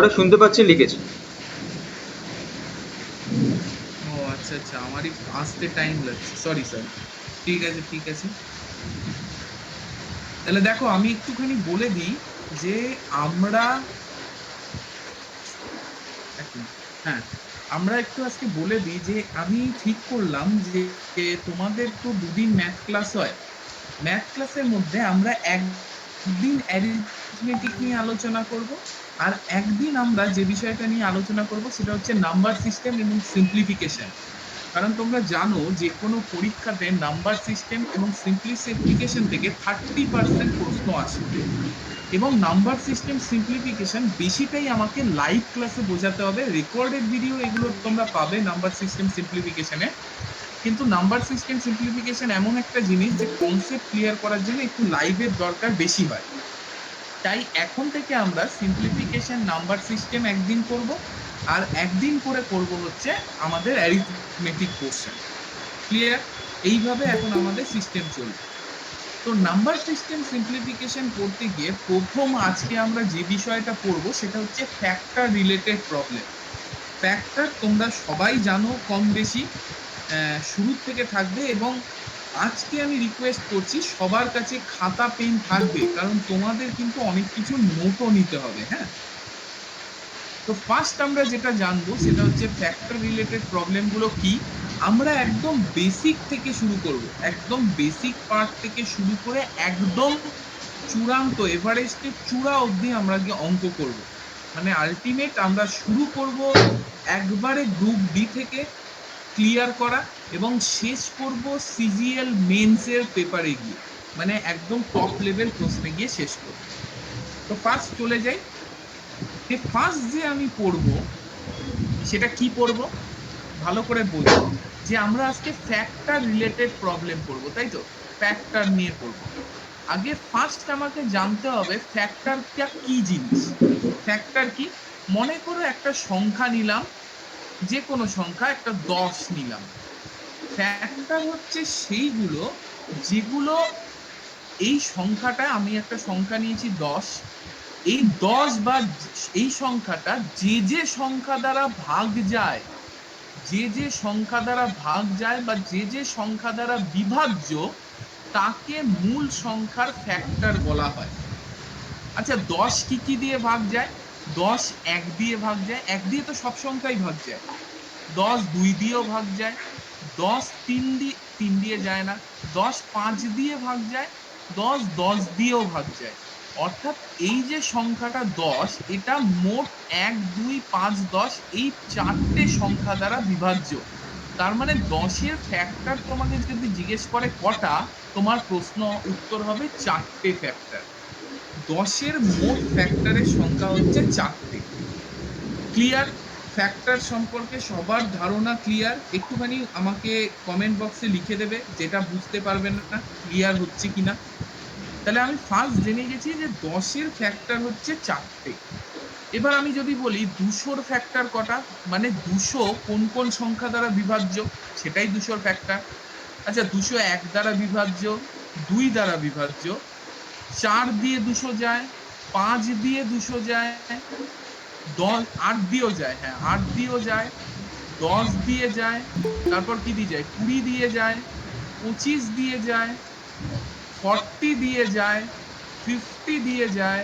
কথাটা শুনতে পাচ্ছেন লিখেছে। ও আচ্ছা আচ্ছা, আমারই আসতে টাইম লাগছে, সরি সরি। ঠিক আছে ঠিক আছে। তাহলে দেখো আমি একটুখানি বলে দিই যে আমরা এক মিনিট। হ্যাঁ, আমরা একটু আজকে বলে দিই যে আমি ঠিক করলাম যে তোমাদের তো দুদিন ম্যাথ ক্লাস হয়। ম্যাথ ক্লাসের মধ্যে আমরা একদিন অ্যারিথমেটিক নিয়ে আলোচনা করব, আর একদিন আমরা যে বিষয়টা নিয়ে আলোচনা করব সেটা হচ্ছে নাম্বার সিস্টেম এবং সিম্পলিফিকেশন। কারণ তোমরা জানো যে কোনো পরীক্ষাতে নাম্বার সিস্টেম এবং সিম্পলিফিকেশন থেকে 30% প্রশ্ন আসে, এবং নাম্বার সিস্টেম সিম্পলিফিকেশন বেশিটাই আমাকে লাইভ ক্লাসে বোঝাতে হবে। রেকর্ডেড ভিডিও এগুলো তোমরা পাবে নাম্বার সিস্টেম সিম্পলিফিকেশনে, কিন্তু নাম্বার সিস্টেম সিম্পলিফিকেশন এমন একটা জিনিস যে কনসেপ্ট ক্লিয়ার করার জন্য একটু লাইভের দরকার বেশি হয়। তাই এখন থেকে আমরা সিম্পলিফিকেশন নাম্বার সিস্টেম একদিন করব, আর একদিন করে করব হচ্ছে আমাদের অ্যারিথমেটিক পোর্শন। ক্লিয়ার? এইভাবে এখন আমাদের সিস্টেম চলবে। তো নাম্বার সিস্টেম সিম্পলিফিকেশন করতে গিয়ে প্রথম আজকে আমরা যে বিষয়টা পড়বো সেটা হচ্ছে ফ্যাক্টর রিলেটেড প্রবলেম। ফ্যাক্টর তোমরা সবাই জানো কম বেশি, শুরুর থেকে থাকবে, এবং আজকে আমি রিকোয়েস্ট করছি সবার কাছে খাতা পেন থাকবে, কারণ তোমাদের কিন্তু অনেক কিছু নোটও নিতে হবে। হ্যাঁ, তো ফার্স্ট আমরা যেটা জানবো সেটা হচ্ছে ফ্যাক্টর রিলেটেড প্রবলেম গুলো কি। আমরা একদম বেসিক থেকে শুরু করব, একদম বেসিক পার্ট থেকে শুরু করে একদম চূড়ান্ত এভারেস্টের চূড়া অবধি আমরা গিয়ে অঙ্ক করব। মানে আলটিমেট আমরা শুরু করব একবারে গ্রুপ ডি থেকে ক্লিয়ার করা, এবং শেষ করব সিজিএল মেন্স এর পেপারে গিয়ে, মানে একদম টপ লেভেল প্রশ্নে গিয়ে শেষ করব। তো ফার্স্ট চলে যাই, যে ফার্স্ট যে আমি পড়বো সেটা কি পড়বো ভালো করে বোঝো, যে আমরা আজকে ফ্যাক্টর রিলেটেড প্রবলেম পড়বো, তাই তো? ফ্যাক্টর নিয়ে পড়বো। আগে ফার্স্ট আমাকে জানতে হবে ফ্যাক্টরটা কি জিনিস। ফ্যাক্টর কি? মনে করো একটা সংখ্যা নিলাম, যে কোনো সংখ্যা, একটা 10 নিলাম। ফ্যাক্টর হচ্ছে সেইগুলো যেগুলো, এই সংখ্যাটা, আমি একটা সংখ্যা নিয়েছি 10, এই 10 বা এই সংখ্যাটা যে যে সংখ্যা দ্বারা ভাগ যায়, যে যে সংখ্যা দ্বারা ভাগ যায় বা যে যে সংখ্যা দ্বারা বিভাজ্য, তাকে মূল সংখ্যার ফ্যাক্টর বলা হয়। আচ্ছা, 10 কি কি দিয়ে ভাগ যায়? 10 এক দিয়ে ভাগ যায়, এক দিয়ে তো সব সংখ্যাই ভাগ যায়। 10 দুই দিয়েও ভাগ যায়, 10 তিন দিয়ে যায় না, 10 পাঁচ দিয়ে ভাগ যায়, 10 10 দিয়েও ভাগ যায়। অর্থাৎ এই যে সংখ্যাটা 10, এটা মোট 1 2 5 10 এই চারটে সংখ্যা দ্বারা বিভাজ্য। তার মানে 10-এর ফ্যাক্টর তোমাকে যদি জিজ্ঞেস করে কটা, তোমার প্রশ্ন উত্তর হবে চারটে ফ্যাক্টর। 10-এর মোট ফ্যাক্টরের সংখ্যা হচ্ছে চারটে। ক্লিয়ার? ফ্যাক্টর সম্পর্কে সবার ধারণা ক্লিয়ার? একটুখানি আমাকে কমেন্ট বক্সে লিখে দেবে যেটা বুঝতে পারবেন না, ক্লিয়ার হচ্ছে কিনা। তাহলে আমি ফার্স্ট জেনে গেছি যে 10-এর ফ্যাক্টর হচ্ছে চারটে। এবার আমি যদি বলি 200-র ফ্যাক্টর কটা, মানে 200 কোন কোন সংখ্যা দ্বারা বিভাজ্য, সেটাই 200-র ফ্যাক্টর। আচ্ছা, 200 এক দ্বারা বিভাজ্য, দুই দ্বারা বিভাজ্য, 4 দিয়ে 200 যায়, 5 দিয়ে 200 যায়, 10 8 দিয়েও যায়, হ্যাঁ 8 দিয়েও যায়, 10 দিয়ে যায়, তারপর কি দিয়ে যায়, 20 দিয়ে যায়, 25 দিয়ে যায়, 40 দিয়ে যায়, 50 দিয়ে যায়,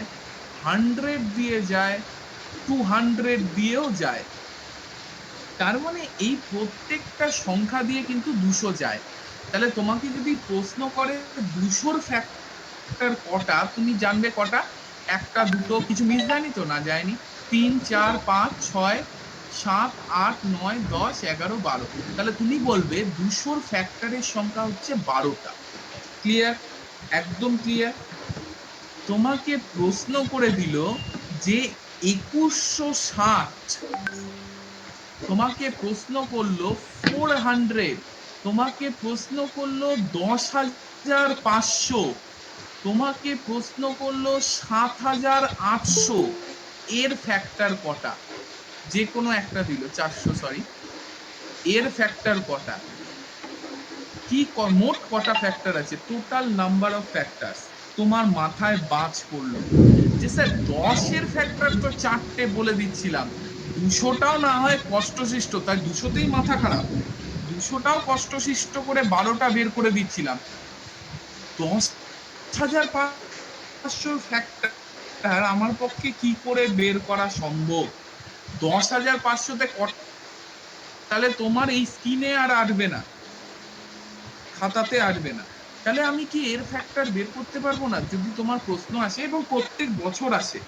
100 দিয়ে যায়, 200 দিয়েও যায়। তার মানে এই প্রত্যেকটা সংখ্যা দিয়ে কিন্তু 200 যায়। তাহলে তোমাকে যদি প্রশ্ন করে 200-র ফ্যাক্টর কটা, তুমি জানবে কটা? একটা, দুটো, কিছু মিস যায়নি তো? না যায়নি। 3 4 5 6 7 8 9 10 11 12। তাহলে তুমি বলবে 200-র ফ্যাক্টরের সংখ্যা হচ্ছে 12টা। ক্লিয়ার? একদম ক্লিয়ার। তোমাকে প্রশ্ন করে দিল যে 2160, তোমাকে প্রশ্ন করলো 400, তোমাকে প্রশ্ন করলো 10,500, তোমাকে প্রশ্ন করলো 7,800, এর ফ্যাক্টর কটা? যে কোনো একটা দিল, 400 সরি, এর ফ্যাক্টর কটা? কি মোট কটা ফ্যাক্টর আছে, টোটাল নাম্বার অফ ফ্যাক্টরস। তোমার মাথায় বাজ পড়লো যে স্যার 10 এর ফ্যাক্টর তো 4টে বলে দিচ্ছিলাম, 200টাও না হয় কষ্টসৃষ্ট, তাই 200তেই মাথা খারাপ, 200টাও কষ্টসৃষ্ট করে 12টা বের করে দিচ্ছিলাম। 10,500 ফ্যাক্টর আমার পক্ষে কি করে বের করা সম্ভব? 10,500তে তাহলে তোমার এই স্ক্রিনে আর আসবে না, খাতাতে আসবে না। তাহলে আমি কি এর ফ্যাক্টর বের করতে পারবো না? যদি তোমার প্রশ্ন আসে এবং প্রত্যেক বছর আসে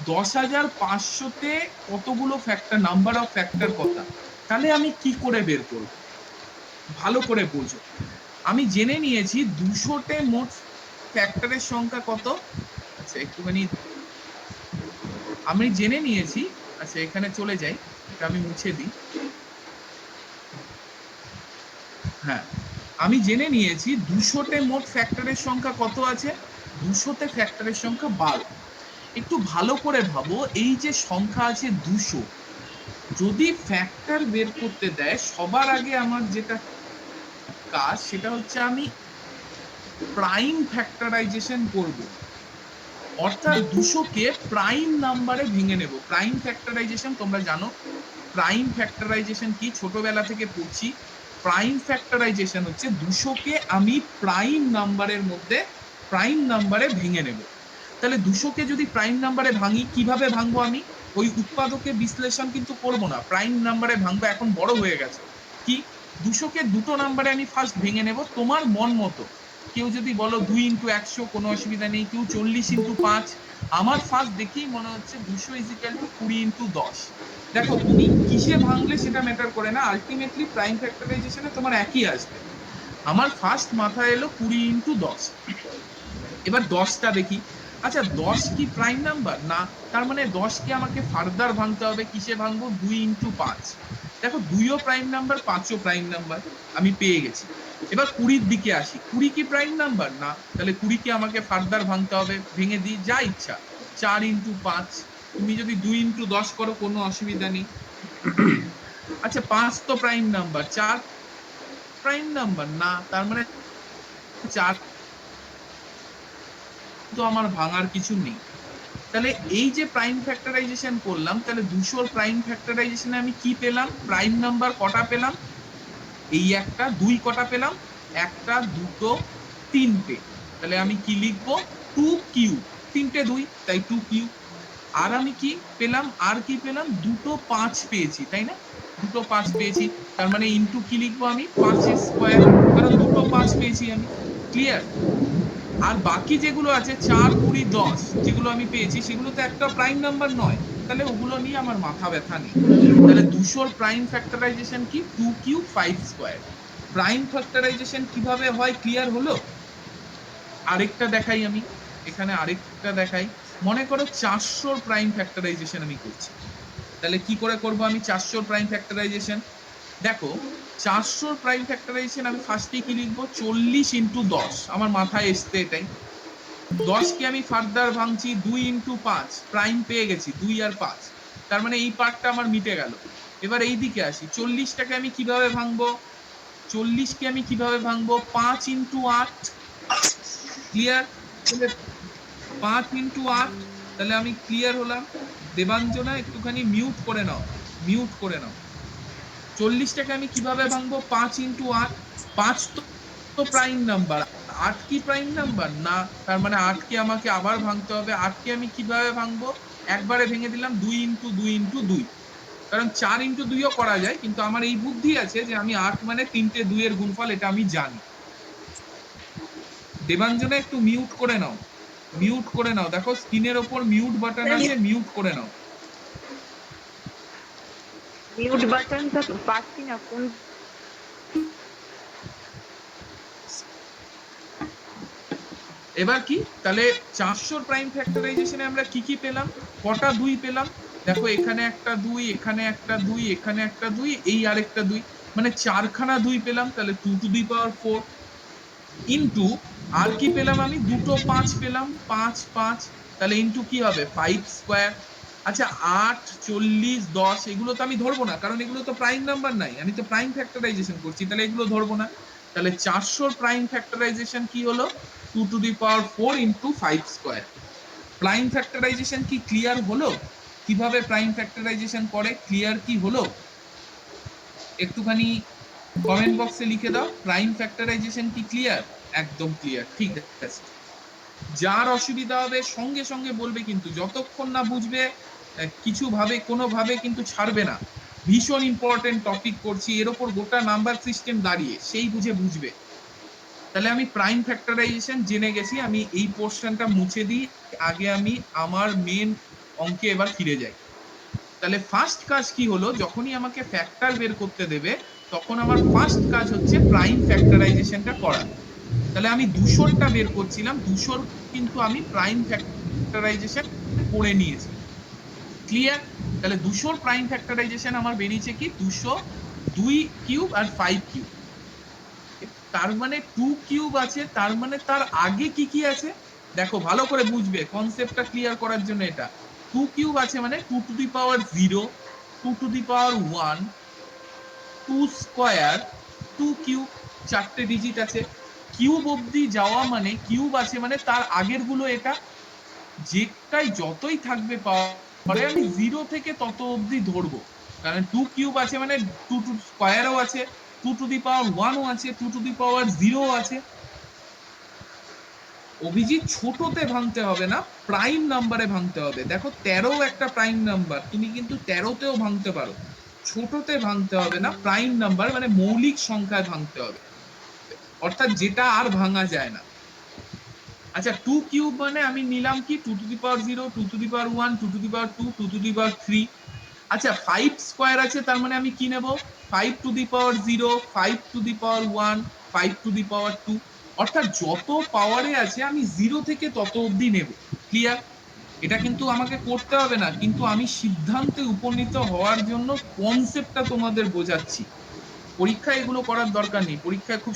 10,500তে কতগুলো ফ্যাক্টর, নাম্বার অফ ফ্যাক্টর কথা, তাহলে আমি কি করে বের করব? ভালো করে বোঝো। আমি জেনে নিয়েছি 200তে মোট ফ্যাক্টরের সংখ্যা কত। আচ্ছা একটুখানি আমি জেনে নিয়েছি। আচ্ছা এখানে চলে যাই, এটা আমি মুছে দিই। হ্যাঁ, আমি জেনে নিয়েছি 200তে মোট ফ্যাক্টরের সংখ্যা কত আছে। 200তে ফ্যাক্টরের সংখ্যা 12। একটু ভালো করে ভাবো, এই যে সংখ্যা আছে 200, যদি ফ্যাক্টর বের করতে দেয় সবার আগে আমার যেটা কাজ সেটা হচ্ছে আমি প্রাইম ফ্যাক্টরাইজেশন করব। অর্থাৎ 200কে প্রাইম নাম্বারে ভেঙে নেব। প্রাইম ফ্যাক্টরাইজেশন তোমরা জানো, প্রাইম ফ্যাক্টরাইজেশন কি ছোটবেলা থেকে পড়ছি। প্রাইম ফ্যাক্টরাইজেশন হচ্ছে 200কে আমি প্রাইম নাম্বারের মধ্যে প্রাইম নাম্বারে ভেঙে নেব। তাহলে 200কে যদি প্রাইম নাম্বারে ভাঙি, কিভাবে ভাঙবো? আমি ওই উৎপাদকে বিশ্লেষণ কিন্তু করব না, প্রাইম নাম্বারে ভাঙবো। এখন বড় হয়ে গেছে কি, 200কে দুটো নাম্বারে আমি ফার্স্ট ভেঙে নেব তোমার মন মতো। কেউ যদি বলো 2 × 100, কোনো অসুবিধা নেই। কেউ 40 × 5। আমার ফার্স্ট দেখেই মনে হচ্ছে 200 = 20 × 10। দেখো তুমি কিসে ভাঙলে সেটা ম্যাটার করে না, আলটিমেটলি প্রাইম ফ্যাক্টরাইজেশনে তোমার একই আসবে। আমার ফার্স্ট মাথায় এলো 20 × 10। এবার 10টা দেখি। আচ্ছা 10 কি প্রাইম নাম্বার? না। তার মানে 10কে আমাকে ফার্দার ভাঙতে হবে। কিসে ভাঙবো? 2 × 5। দেখো 2ও প্রাইম নাম্বার, 5ও প্রাইম নাম্বার, আমি পেয়ে গেছি। এবার 20-র দিকে আসি। 20 কি প্রাইম নাম্বার? না। তাহলে 20কে আমাকে ফার্দার ভাঙতে হবে। ভেঙে দিই যা ইচ্ছা। 4 × 5। তুমি যদি 2 × 10 করো কোনো অসুবিধা নেই। আচ্ছা 5 তো প্রাইম নাম্বার, 4 প্রাইম নাম্বার? না। তার মানে 4 তো আমার ভাঙার কিছু নেই। তাহলে এই যে প্রাইম ফ্যাক্টরাইজেশন করলাম, তাহলে 200-র প্রাইম ফ্যাক্টরাইজেশনে আমি কি পেলাম? প্রাইম নাম্বার কটা পেলাম? এই একটা। 2 কটা পেলাম? একটা, দুটো, তিনটে। তাহলে আমি কি লিখবো? 2Q। তিনটে 2, তাই 2Q। আর আমি কি পেলাম? আর কি পেলাম? দুটো 5 পেয়েছি, তাই না? দুটো 5 পেয়েছি। তার মানে ইনটু কি লিখবো আমি? 5 এর স্কোয়ার, কারণ দুটো 5 পেয়েছি আমি। ক্লিয়ার? আর বাকি যেগুলো আছে 4, 20, 10 যেগুলো আমি পেয়েছি, সেগুলো তো একটা প্রাইম নাম্বার নয়। তাহলে ওগুলো নিয়ে আমার মাথা ব্যথা নেই। তাহলে 200-র প্রাইম ফ্যাক্টরাইজেশন কি? 2Q 5 square. প্রাইম ফ্যাক্টরাইজেশন কিভাবে হয় ক্লিয়ার হলো? আরেকটা দেখাই আমি, এখানে আরেকটা দেখাই। মনে করো 400-র প্রাইম ফ্যাক্টরাইজেশন আমি করছি। তাহলে কি করে করব আমি 400-র প্রাইম ফ্যাক্টরাইজেশন? দেখো 400-র প্রাইম ফ্যাক্টরাইজেশন আমি ফার্স্টে কি লিখবো? 40 × 10। আমার মাথায় এসছে এটাই। 10কে আমি ফার্দার ভাঙছি 2 × 5, প্রাইম পেয়ে গেছি 2 আর 5। তার মানে এই পার্টটা আমার মিটে গেল। এবার এই দিকে আসি। 40টাকে আমি কিভাবে ভাঙবো? 40কে আমি কিভাবে ভাঙবো? 5 × 8। ক্লিয়ার? তাহলে 5 × 8। তাহলে আমি ক্লিয়ার হলাম। দেবাঞ্জনা একটুখানি মিউট করে নাও, মিউট করে নাও। 40টাকে আমি কিভাবে ভাঙবো? 5 × 8। 5 তো প্রাইম নাম্বার, 8 কি প্রাইম নাম্বার? না। তার মানে 8কে আমাকে আবার ভাঙতে হবে। 8কে আমি কিভাবে ভাঙবো? একবারে ভেঙে দিলাম 2 × 2 × 2। কারণ 4 × 2ও করা যায়, কিন্তু আমার এই বুদ্ধি আছে যে আমি 8 মানে তিনটে 2 এর গুণফল, এটা আমি জানি। দেবাঞ্জনা একটু মিউট করে নাও, মিউট করে নাও। দেখো স্ক্রিনের ওপর মিউট বাটন আছে, মিউট করে নাও। মিউট বাটনটা তো পাচ্ছি না কোন। এবার কি? তাহলে 400-র প্রাইম ফ্যাক্টরাইজেশনে আমরা কি কি পেলাম? কটা 2 পেলাম? দেখো এখানে একটা 2, এখানে একটা 2, এখানে একটা 2, এই আরেকটা 2, মানে 4খানা 2 পেলাম। তাহলে 2 to the power 4 ইনটু আর কি পেলাম আমি? দুটো 5 পেলাম, 5 5। তাহলে ইনটু কি হবে? 5 স্কোয়ার। আচ্ছা 8, 40, 10 এগুলো তো আমি ধরবো না, কারণ এগুলো তো প্রাইম নাম্বার নাই, আমি তো প্রাইম ফ্যাক্টরাইজেশন করছি, তাহলে এগুলো ধরবো না। তাহলে 400-র প্রাইম ফ্যাক্টরাইজেশন কি হলো? 2 to the power 4 × 5 square. Prime factorisation কি ক্লিয়ার হলো? কিভাবে প্রাইম ফ্যাক্টরাইজেশন করে ক্লিয়ার কি হলো? একটুখানি কমেন্ট বক্সে লিখে দাও, প্রাইম ফ্যাক্টরাইজেশন কি ক্লিয়ার? একদম ক্লিয়ার, ঠিক আছে। যার অসুবিধা হবে সঙ্গে সঙ্গে বলবে, কিন্তু যতক্ষণ না বুঝবে কিছু ভাবে কোনোভাবে কিন্তু ছাড়বে না। ভীষণ ইম্পর্টেন্ট টপিক করছি, এর ওপর গোটা নাম্বার সিস্টেম দাঁড়িয়ে, সেই বুঝে বুঝবে। তাহলে আমি প্রাইম ফ্যাক্টরাইজেশন জেনে গেছি, আমি এই পোর্শনটা মুছে দিই, আগে আমি আমার মেন অঙ্কে এবার ফিরে যাই। তাহলে ফার্স্ট কাজ কি হলো, যখনই আমাকে ফ্যাক্টর বের করতে দেবে তখন আমার ফার্স্ট কাজ হচ্ছে প্রাইম ফ্যাক্টরাইজেশনটা করা। তাহলে আমি 200টা বের করছিলাম, 200 কিন্তু আমি প্রাইম ফ্যাক্টরাইজেশন করে নিয়েছি। ক্লিয়ার? তাহলে 200 প্রাইম ফ্যাক্টরাইজেশন আমার বেরিয়েছে কি 200, 2 কিউব আর 5 কিউব। তার মানে 2 কিউব আছে, তার মানে তার আগে কি কি আছে দেখো, ভালো করে বুঝবে, কনসেপ্টটা ক্লিয়ার করার জন্য। এটা 2 কিউব আছে মানে 2 to the power 0, 2 to the power 1, 2 square, 2 cube, চারটে ডিজিট আছে। কিউব অবধি যাওয়া মানে, কিউব আছে মানে তার আগের গুলো এটা, যেটাই যতই থাকবে পাওয়ারে আমি 0 থেকে তত অবধি ধরবো। কারণ 2 কিউব আছে মানে 2 টু স্কয়ারও আছে, 2 টু দি পাওয়ার 1ও আছে, 2 টু দি পাওয়ার 0ও আছে। অভিজিৎ ছোটতে ভাঙতে হবে না, প্রাইম নাম্বারে ভাঙতে হবে। দেখো 13 একটা প্রাইম নাম্বার, তুমি কিন্তু 13তেও ভাঙতে পারো। ছোটতে ভাঙতে হবে না, প্রাইম নাম্বার মানে মৌলিক সংখ্যায় ভাঙতে হবে, অর্থাৎ যেটা আর ভাঙা যায় না। আচ্ছা 2 কিউব মানে আমি নিলাম কি 2 to the power 0, 2 to the power 1, 2 to the power 2, 2 to the power 3। আচ্ছা 5 স্কয়ার আছে, তার মানে আমি কি নেব 5 to the power 0, 5 to the power 1, 5 to the power 2। অর্থাৎ যত পাওয়ারে আছে আমি 0 থেকে তত অবধি নেব। ক্লিয়ার? এটা কিন্তু আমাকে করতে হবে না, কিন্তু আমি সিদ্ধান্তে উপনীত হওয়ার জন্য কনসেপ্টটা তোমাদের বোঝাচ্ছি। পরীক্ষায় এগুলো করার দরকার নেই, পরীক্ষায় খুব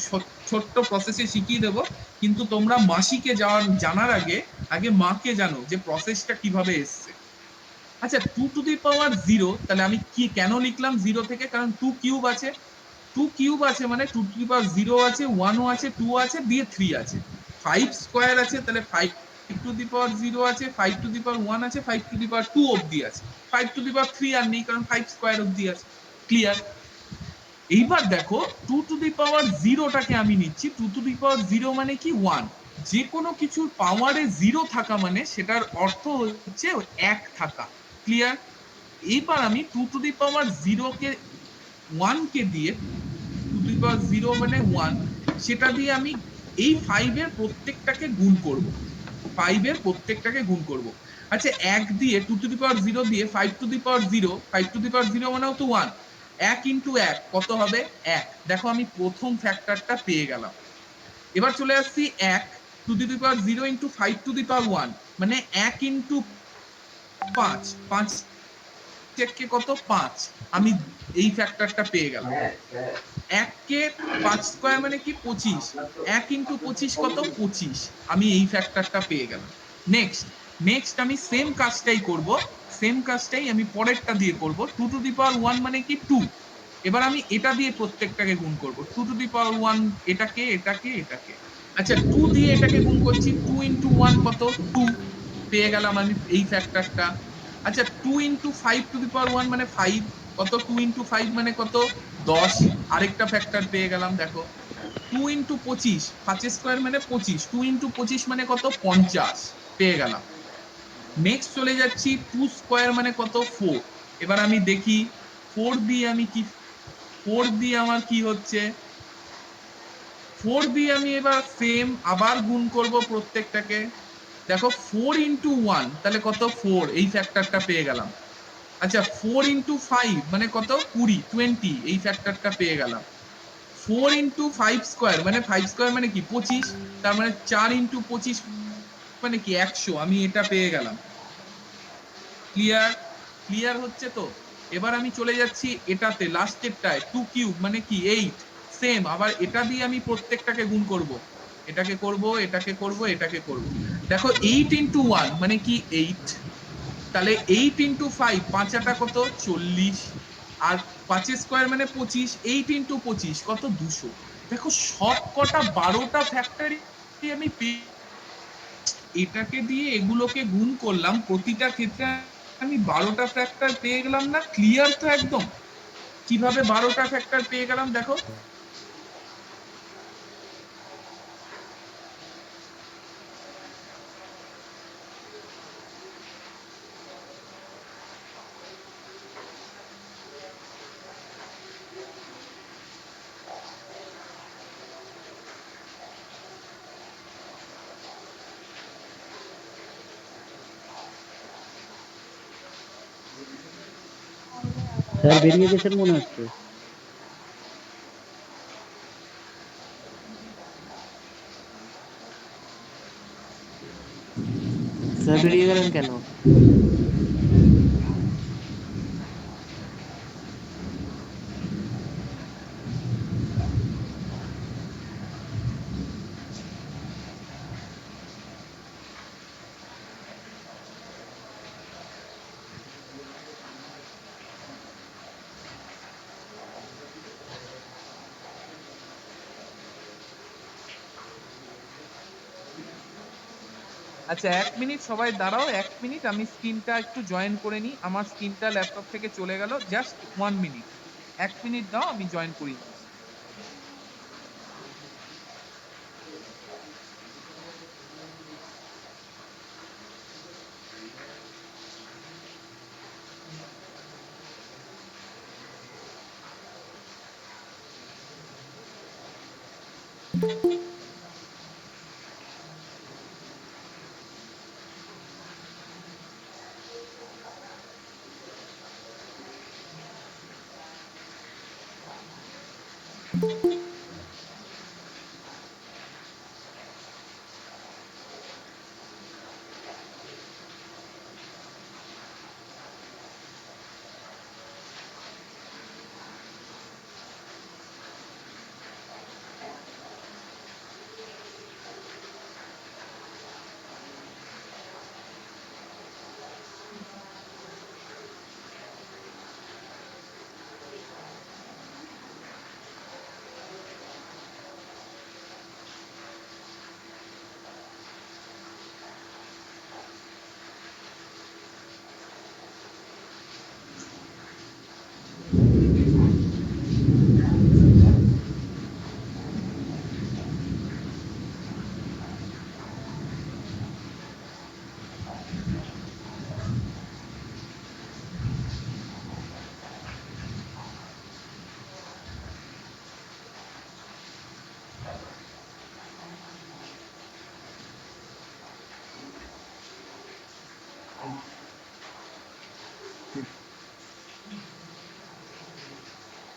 ছোট্ট প্রসেসে শিখিয়ে দেবো, কিন্তু তোমরা মাসিকে জানার আগে আগে মাকে জানো যে প্রসেসটা কিভাবে এসছে। আচ্ছা 2 টু দি পাওয়ার 0, তাহলে আমি কি কেন লিখলাম 0 থেকে, কারণ 2 কিউব আছে, 2 কিউব আছে মানে 2 টু দি পাওয়ার 0 আছে, 1ও আছে, 2 আছে, দিয়ে 3 আছে। 5 স্কয়ার আছে, তাহলে 5 টু দি পাওয়ার 0 আছে, 5 টু দি পাওয়ার 1 আছে, 5 টু দি পাওয়ার 2 অবধি আছে। 5 টু দি পাওয়ার 3 আর নেই, কারণ 5 স্কয়ার অবধি আছে। ক্লিয়ার? এইবার দেখো 2 টু দি পাওয়ার 0টাকে আমি নিচ্ছি, 2 টু দি পাওয়ার 0 মানে কি 1। যে কোনো কিছুর পাওয়ারে 0 থাকা মানে সেটার অর্থ হচ্ছে 1 থাকা। ক্লিয়ার? এইবার আমি 2 টু দি পাওয়ার 0 কে 1 কে দিয়ে, 2 টু দি পাওয়ার 0 মানে 1, সেটা দিয়ে আমি এই 5 এর প্রত্যেকটাকে গুণ করব। 5 এর প্রত্যেকটাকে গুণ করব। আচ্ছা 1 দিয়ে 2 টু দি পাওয়ার 0 দিয়ে 5 to the power 0, 5 to the power 0 মানেও তো 1। 1 ইন্টু 1 কত হবে 1। দেখো আমি প্রথম ফ্যাক্টরটা পেয়ে গেলাম। এবার চলে আসছি 1 to the power 0 into 5 to the power 1, মানে 1 ইন্টু 5, 5 কে কত 5, আমি এই ফ্যাক্টরটা পেয়ে গেলাম। 1 কে 5 স্কয়ার মানে কি 25, 1 ইন্টু 25 কত 25, আমি এই ফ্যাক্টরটা পেয়ে গেলাম। নেক্সট নেক্সট আমি সেম কাজটাই করব, সেম কাজটাই আমি পরেরটা দিয়ে করব। 2 টু দি পাওয়ার 1 মানে কি 2, এবার আমি এটা দিয়ে প্রত্যেকটাকে গুণ করব। 2 টু দি পাওয়ার 1 এটাকে এটাকে এটাকে, আচ্ছা 2 দিয়ে এটাকে গুণ করছি, 2 ইন্টু 1 কত 2, পেয়ে গেলাম আমি এই ফ্যাক্টরটা। আচ্ছা 2 ইন্টু 5 টু দি পাওয়ার 1 মানে 5, কত 2 ইন্টু 5 মানে কত 10, আরেকটা ফ্যাক্টর পেয়ে গেলাম। দেখো 2 ইন্টু 25, 5 স্কয়ার মানে 25, 2 ইন্টু 25 মানে কত 50, পেয়ে গেলাম। নেক্সট চলে যাচ্ছি 2 স্কয়ার মানে কত 4। এবার আমি দেখি 4 দিয়ে আমি কি, 4 দিয়ে আমার কি হচ্ছে, 4 দিয়ে আমি এবার সেম আবার গুণ করব প্রত্যেকটাকে। দেখো 4 ইন্টু 1 তাহলে কত 4, এই ফ্যাক্টরটা পেয়ে গেলাম। আচ্ছা 4 ইন্টু 5 মানে কত 20, 20, এই ফ্যাক্টরটা পেয়ে গেলাম। 4 ইন্টু 5 স্কয়ার মানে 5 স্কয়ার মানে কি 25, তার মানে 4 ইন্টু 25 মানে কি 100, আমি এটা পেয়ে গেলাম। ক্লিয়ার? ক্লিয়ার হচ্ছে তো? এবার আমি চলে যাচ্ছি এটাতে লাস্টেরটায়, 2 কিউব মানে কি 8, সেম আবার এটা দিয়ে আমি প্রত্যেকটাকে গুণ করব। এটাকে করব, এটাকে করব, এটাকে করব। দেখো 8 ইন্টু 1 মানে কি 8, তাহলে 8 ইন্টু 5, পাঁচাটা কত 40, আর 5 স্কয়ার মানে 25, 8 ইন্টু 25 কত 200। দেখো সব কটা 12টা ফ্যাক্টরি আমি এটাকে দিয়ে এগুলোকে গুণ করলাম, প্রতিটা ক্ষেত্রে আমি 12টা ফ্যাক্টর পেয়ে গেলাম না? ক্লিয়ার তো একদম? কিভাবে 12টা ফ্যাক্টর পেয়ে গেলাম দেখো। স্যার বেরিয়ে গেছেন মনে হচ্ছে। স্যার বেরিয়ে গেলেন কেন? আচ্ছা 1 মিনিট সবাই দাঁড়াও, 1 মিনিট আমি স্ক্রিনটা একটু জয়েন করে নিই। আমার স্ক্রিনটা ল্যাপটপ থেকে চলে গেল। Just 1 minute. 1 মিনিট দাও, আমি জয়েন করিয়ে নিচ্ছি।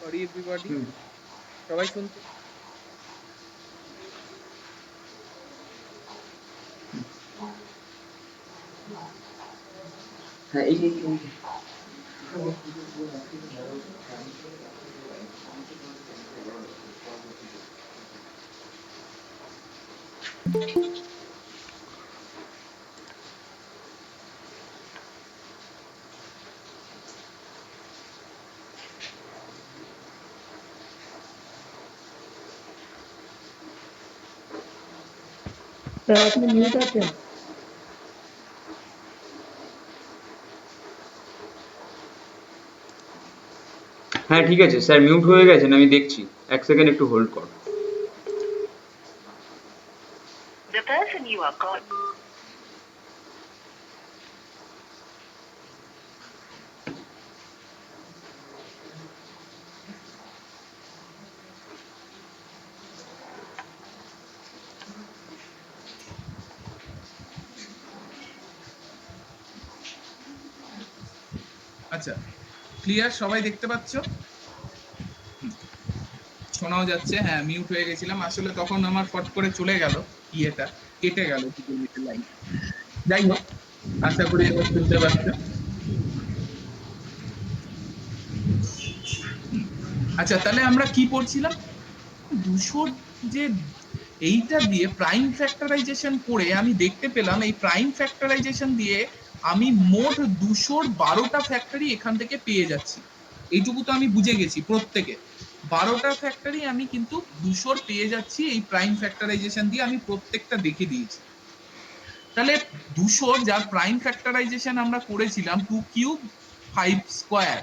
সরি এভরিবডি, সবাই শুনতে? হ্যাঁ এই স্যার আপনি মিউট আছেন। হ্যাঁ ঠিক আছে স্যার, মিউট হয়ে গেছেন, আমি দেখছি। 1 সেকেন্ড একটু হোল্ড কর। The person you are calling. আচ্ছা ক্লিয়ার, সবাই দেখতে পাচ্ছ? শোনাও যাচ্ছে? হ্যাঁ মিউট হয়ে গেছিলাম আসলে, তখন আমার ফট করে চলে গেল, ইয়েটা কেটে গেল Google Meet এর লাইন। যাই হোক, আশা করি এবার শুনতে পাচ্ছ। আচ্ছা তাহলে আমরা কি পড়ছিলাম? 200 যে এইটা দিয়ে প্রাইম ফ্যাক্টরাইজেশন করে আমি দেখতে পেলাম এই প্রাইম ফ্যাক্টরাইজেশন দিয়ে আমি মোট 212টা ফ্যাক্টরি এখান থেকে পেয়ে যাচ্ছি। এইটুকু তো আমি বুঝে গেছি, প্রত্যেকে 12টা ফ্যাক্টরি আমি কিন্তু 200 পেয়ে যাচ্ছি এই প্রাইম ফ্যাক্টরাইজেশন দিয়ে, আমি প্রত্যেকটা দেখে দিয়েছি। তাহলে 200 যার প্রাইম ফ্যাক্টরাইজেশন আমরা করেছিলাম 2 কিউব 5 স্কয়ার,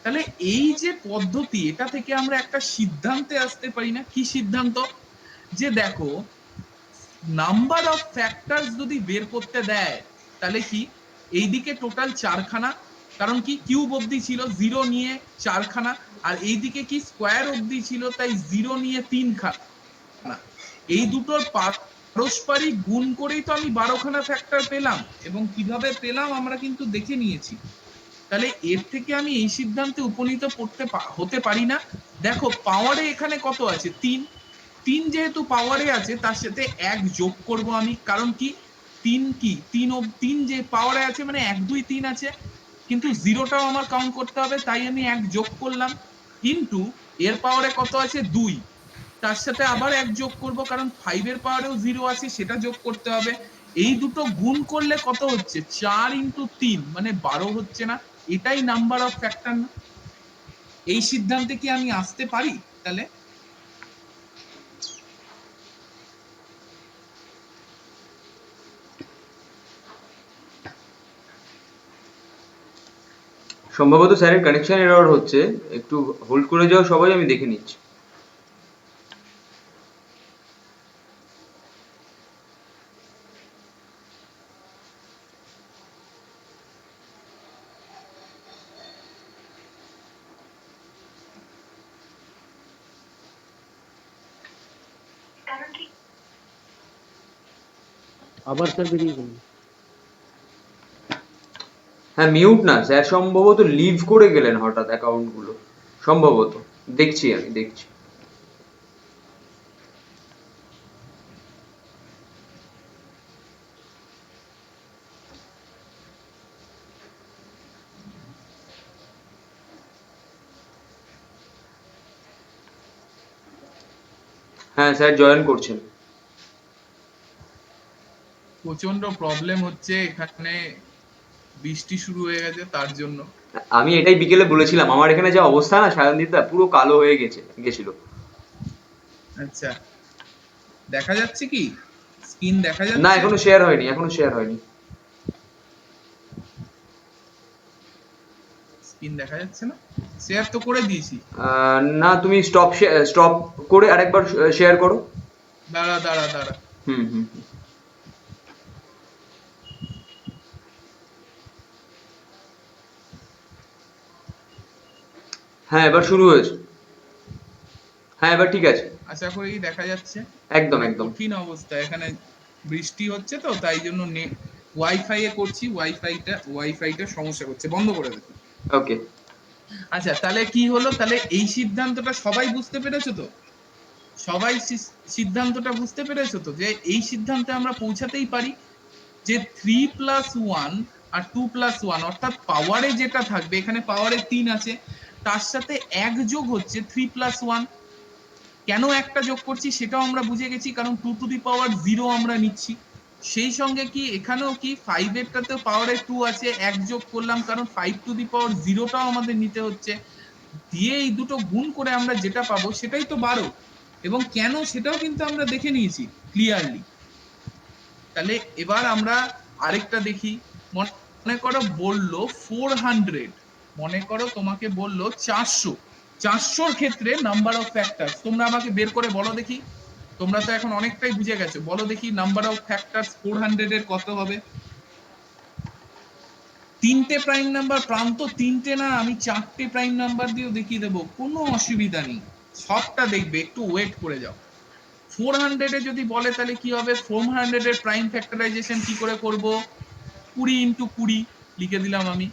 তাহলে এই যে পদ্ধতি, এটা থেকে আমরা একটা সিদ্ধান্তে আসতে পারি না? কি সিদ্ধান্ত? যে দেখো, নাম্বার অফ ফ্যাক্টরস যদি বের করতে দেয়, তাহলে কি এইদিকে টোটাল 4খানা, কারণ কি কিউব অবধি ছিল, 0 নিয়ে 4খানা, আর এইদিকে কি স্কোয়ার অবধি ছিল, তাই 0 নিয়ে 3খানা। এই দুটোর পারস্পরিক গুণ করেই তো আমি 12খানা ফ্যাক্টর পেলাম, এবং কিভাবে পেলাম আমরা কিন্তু দেখে নিয়েছি। তাহলে এর থেকে আমি এই সিদ্ধান্তে উপনীত হতে পারি না? দেখো, পাওয়ারে এখানে কত আছে? 3। 3 যেহেতু পাওয়ারে আছে, তার সাথে 1 যোগ করব আমি, কারণ কি 3 কি 3 যে পাওয়ারে আছে মানে 1 2 3 আছে, কিন্তু জিরোটাও আমার কাউন্ট করতে হবে, তাই আমি 1 যোগ করলাম। কিন্তু এর পাওয়ারে কত আছে? 2, তার সাথে আবার 1 যোগ করব, কারণ 5 এর পাওয়ারেও 0 আছে, সেটা যোগ করতে হবে। এই দুটো গুণ করলে কত হচ্ছে? 4 × 3 মানে 12 হচ্ছে না? এটাই নাম্বার অফ ফ্যাক্টর না? এই সিদ্ধান্তে কি আমি আসতে পারি তাহলে? সম্ভবত স্যারের কানেকশন এরর হচ্ছে, একটু হোল্ড করে যাও সবাই, আমি দেখে নিচ্ছি। কারণ কি আবার স্যার বেরিয়ে গেলেন। হ্যাঁ, মিউট না স্যার, সম্ভবত লিভ করে গেলেন হঠাৎ অ্যাকাউন্ট গুলো, সম্ভবত। দেখছি, আমি দেখছি। হ্যাঁ স্যার, জয়েন করছেন। প্রচন্ড প্রবলেম হচ্ছে এখানে, বৃষ্টি শুরু হয়ে গেছে তার জন্য। আমি এটাই বিকেলে বলেছিলাম, আমার এখানে যা অবস্থা না সায়নদীপদা, পুরো কালো হয়ে গেছিল। আচ্ছা, দেখা যাচ্ছে কি? স্ক্রিন দেখা না, যাচ্ছে? এখনো শেয়ার হয়নি, এখনো শেয়ার হয়নি। স্ক্রিন দেখা যাচ্ছে না? শেয়ার তো করে দিয়েছি। না, তুমি স্টপ করে আরেকবার শেয়ার করো। দাঁড়া দাঁড়া দাঁড়া। হুম হুম। হ্যাঁ, এবার শুরু হয়েছে। হ্যাঁ, এবার ঠিক আছে। আশা করি দেখা যাচ্ছে। একদম মানে একদম। কঠিন অবস্থা এখানে, বৃষ্টি হচ্ছে তো, তাই জন্য ওয়াইফাই এ করছি, ওয়াইফাইটা সমস্যা করছে, বন্ধ করে দেবো। ওকে। আচ্ছা, তাহলে কি হলো? তাহলে এই সিদ্ধান্তটা সবাই বুঝতে পেরেছো তো? সবাই সিদ্ধান্তটা বুঝতে পেরেছো তো, যে এই সিদ্ধান্তে আমরা পৌঁছাতেই পারি যে 3 + 1 আর 2 + 1, অর্থাৎ পাওয়ারে যেটা থাকবে, এখানে পাওয়ারে 3 আছে, তার সাথে 1 যোগ হচ্ছে 3 + 1। কেন একটা যোগ করছি সেটাও আমরা বুঝে গেছি, কারণ 2⁻0 আমরা নিচ্ছি। সেই সঙ্গে কি এখানেও কি 5 এরটাতেও পাওয়ারে 2 আছে, 1 যোগ করলাম, কারণ 5⁻0টাও আমাদের নিতে হচ্ছে। দিয়ে এই দুটো গুণ করে আমরা যেটা পাবো সেটাই তো 12, এবং কেন সেটাও কিন্তু আমরা দেখে নিয়েছি ক্লিয়ারলি। তাহলে এবার আমরা আরেকটা দেখি। মনে করো বললো 400, মনে করো তোমাকে বললো 400 ক্ষেত্রে নাম্বার অফ ফ্যাক্টরস তোমরা আমাকে বের করে বলো দেখি। তোমরা তো এখন অনেকটাই বুঝে গেছো, বলো দেখি নাম্বার অফ ফ্যাক্টরস 400 এর কত হবে? 3টে প্রাইম নাম্বার, প্রান্ত 3টে না, আমি 4টে প্রাইম নাম্বার দিয়েও দেখিয়ে দেবো, কোনো অসুবিধা নেই। সবটা দেখবে, একটু ওয়েট করে যাও। 400 এ যদি বলে তাহলে কি হবে? 400 এর প্রাইম ফ্যাক্টরাইজেশন কি করে করব? 20 × 20 লিখে দিলাম আমি।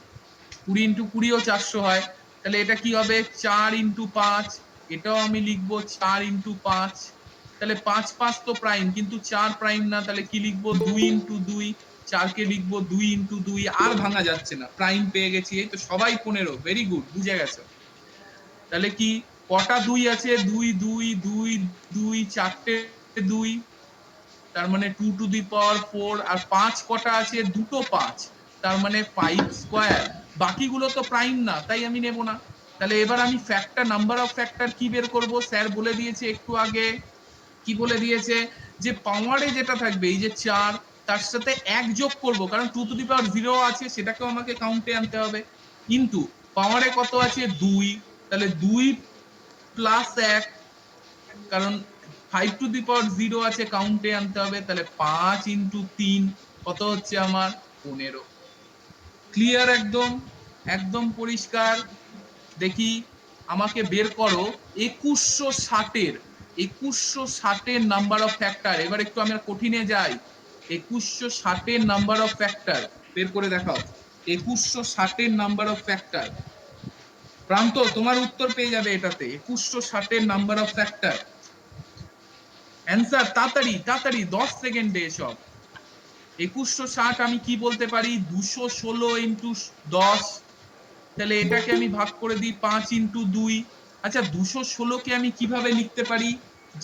20 × 20 ও 400 হয়, তাহলে এটা কি হবে? 4 × 5, এটাও আমি লিখবো 4 × 5। তাহলে 5 5 তো প্রাইম, কিন্তু 4 প্রাইম না, তাহলে কি লিখবো? 2 × 2, 4 কে লিখবো 2 × 2, আর ভাঙা যাচ্ছে না, প্রাইম পেয়ে গেছি। এই তো সবাই 15, ভেরি গুড, বুঝে গেছো। তাহলে কি কটা 2 আছে? 2 2 2 2, 4টে 2, তার মানে 2⁴, আর 5 কটা আছে? দুটো 5, তার মানে 5 স্কয়ার। বাকিগুলো তো প্রাইম না, তাই আমি নেব না। তাহলে এবার আমি ফ্যাক্টর, নাম্বার অফ ফ্যাক্টর কি বের করব? স্যার বলে দিয়েছে একটু আগে, কি বলে দিয়েছে? যে পাওয়ারে যেটা থাকবে, এই যে 4, তার সাথে 1 যোগ করব, কারণ 2 টু দি পাওয়ার 0 আছে, সেটাকেও আমাকে কাউন্টে আনতে হবে। কিন্তু পাওয়ারে কত আছে 2, তাহলে 2 প্লাস 1, কারণ 5 টু দি পাওয়ার 0 আছে, কাউন্টে আনতে হবে, তাহলে 5 ইন্টু 3 কত হচ্ছে আমার 15। ক্লিয়ার? একদম একদম পরিষ্কার। দেখি আমাকে বের করো 2160 নাম্বার অফ ফ্যাক্টর। এবার একটু আমরা কঠিনে যাই। 2160 নাম্বার অফ ফ্যাক্টর বের করে দেখাও। 2160 নাম্বার অফ ফ্যাক্টর। প্রান্ত, তোমার উত্তর পেয়ে যাবে এটাতে। 2160 নাম্বার অফ ফ্যাক্টর অ্যান্সার। তাড়াতাড়ি তাড়াতাড়ি, 10 সেকেন্ডে এসব। 2160 আমি কি বলতে পারি? 216 ইন্টু 10। তাহলে এটাকে আমি ভাগ করে দিই 5 ইন্টু 2। আচ্ছা, 216কে আমি কিভাবে লিখতে পারি?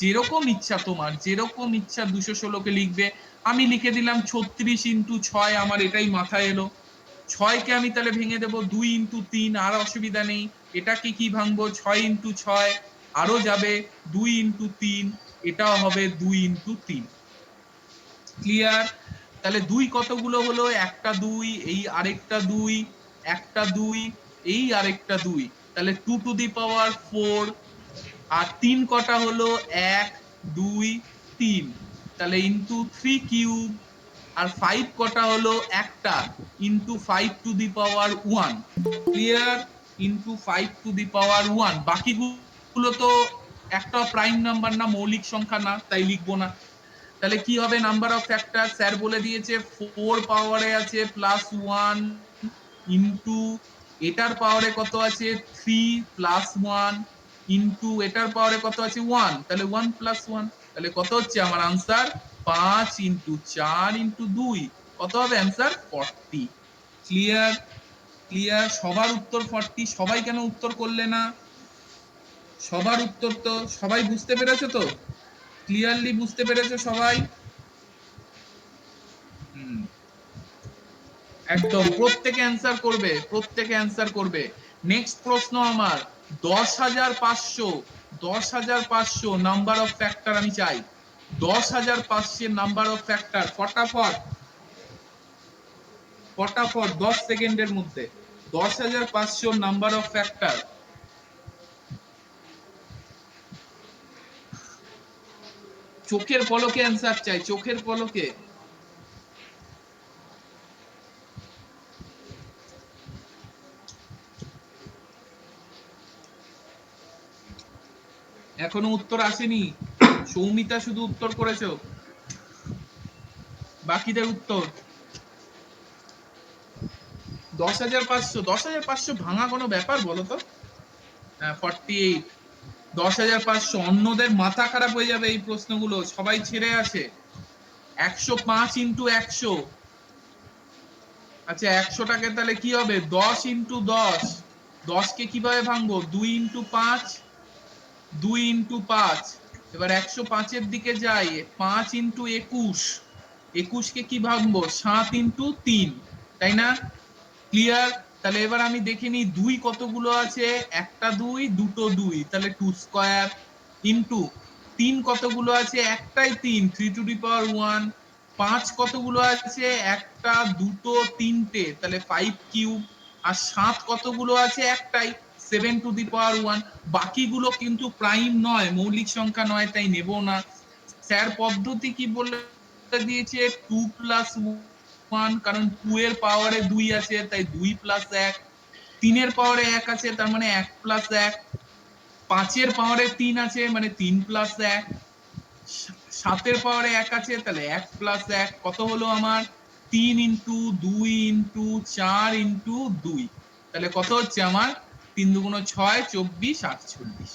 যেরকম ইচ্ছা তোমার, যেরকম ইচ্ছা 216কে লিখবে। আমি লিখে দিলাম 36 ইন্টু 6, আমার এটাই মাথায় এলো। 6কে আমি তাহলে ভেঙে দেবো 2 ইন্টু 3, আর অসুবিধা নেই। এটাকে কি ভাঙবো? 6 ইন্টু 6, আরো যাবে 2 ইন্টু 3, এটাও হবে 2 ইন্টু 3। ক্লিয়ার? তাহলে 2 কতগুলো হলো? একটা 2, এই আরেকটা 2, একটা 2, এই আরেকটা 2, তাহলে 2 টু দি পাওয়ার 4। আর 3 কটা হলো? 1 2 3, তাহলে ইনটু 3 কিউব। আর 5 কটা হলো? একটা, into 5 to the power 1। Clear? Into 5 to the power 1। বাকিগুলো তো একটা প্রাইম নাম্বার না, মৌলিক সংখ্যা না, তাই লিখবো না। তাহলে কি হবে নাম্বার অফ ফ্যাক্টর? স্যার বলে দিয়েছে 4 পাওয়ারে আছে প্লাস 1 ইনটু এটার পাওয়ারে কত আছে 3 প্লাস 1 ইনটু এটার পাওয়ারে কত আছে 1, তাহলে 1 প্লাস 1, তাহলে কত হচ্ছে আমার আনসার? 5 ইনটু 4 ইনটু 2, কত হবে আনসার? 40। ক্লিয়ার? ক্লিয়ার? সবার উত্তর 40। সবাই কেন উত্তর করলে না? সবার উত্তর তো সবাই বুঝতে পেরেছো তো? ক্লিয়ারলি বুঝতে পেরেছো সবাই? একদম প্রত্যেকে অ্যান্সার করবে, প্রত্যেকে অ্যান্সার করবে। নেক্সট প্রশ্ন আমার 10,500 নাম্বার অফ ফ্যাক্টর আমি চাই। 10,500 নাম্বার অফ ফ্যাক্টর, ফটাফট ফটাফট 10 সেকেন্ডের মধ্যে 10,500 নাম্বার অফ ফ্যাক্টর। চোখের পলকে অ্যান্সার চাই, চোখের পলকে। এখনো উত্তর আসেনি। সৌমিতা শুধু উত্তর করেছো, বাকিদের উত্তর। 10,500 ভাঙা কোনো ব্যাপার বলো তো? 48। 10,500। অন্যদের মাথা খারাপ হয়ে যাবে এই প্রশ্নগুলো, সবাই ছেড়ে আসে। 105 ইন্টু 100। আচ্ছা, 100টাকে তাহলে কি হবে? 10 ইন্টু 10। 10কে কিভাবে ভাঙবো? 2 ইন্টু 5, 2 ইন্টু 5। এবার 105-এর দিকে যাই, 5 ইন্টু 21। 21কে কি ভাঙবো? 7 ইন্টু 3, তাই না? ক্লিয়ার? তাহলে এবার আমি দেখে নিই 2 কতগুলো আছে। একটা 2, দুটো 2, তাহলে 2 স্কয়ার। ইন্টু 3 কতগুলো আছে? একটাই 3, 3 টু দি পাওয়ার 1। 5 কতগুলো আছে? একটা, দুটো, তিনটে, তাহলে 5 কিউব। আর 7 কতগুলো আছে? একটাই, 7 টু দি পাওয়ার 1। বাকিগুলো কিন্তু প্রাইম নয়, মৌলিক সংখ্যা নয়, তাই নেব না। স্যার পদ্ধতি কি বলে দিয়েছে? 2 প্লাস 1, কারণ 2 এর পাওয়ারে 2 আছে, তাই 2 প্লাস 1। 3 এর পাওয়ারে 1 আছে, তার মানে 1 প্লাস 1। 5 এর পাওয়ারে 3 আছে, মানে 3 প্লাস 1। 7 এর পাওয়ারে 1 আছে, তাহলে 1 প্লাস 1। কত হলো আমার? 3 ইন্টু 2 ইন্টু 4 ইন্টু 2, তাহলে কত হচ্ছে আমার? 3 দুগুণ 6, 24, 48।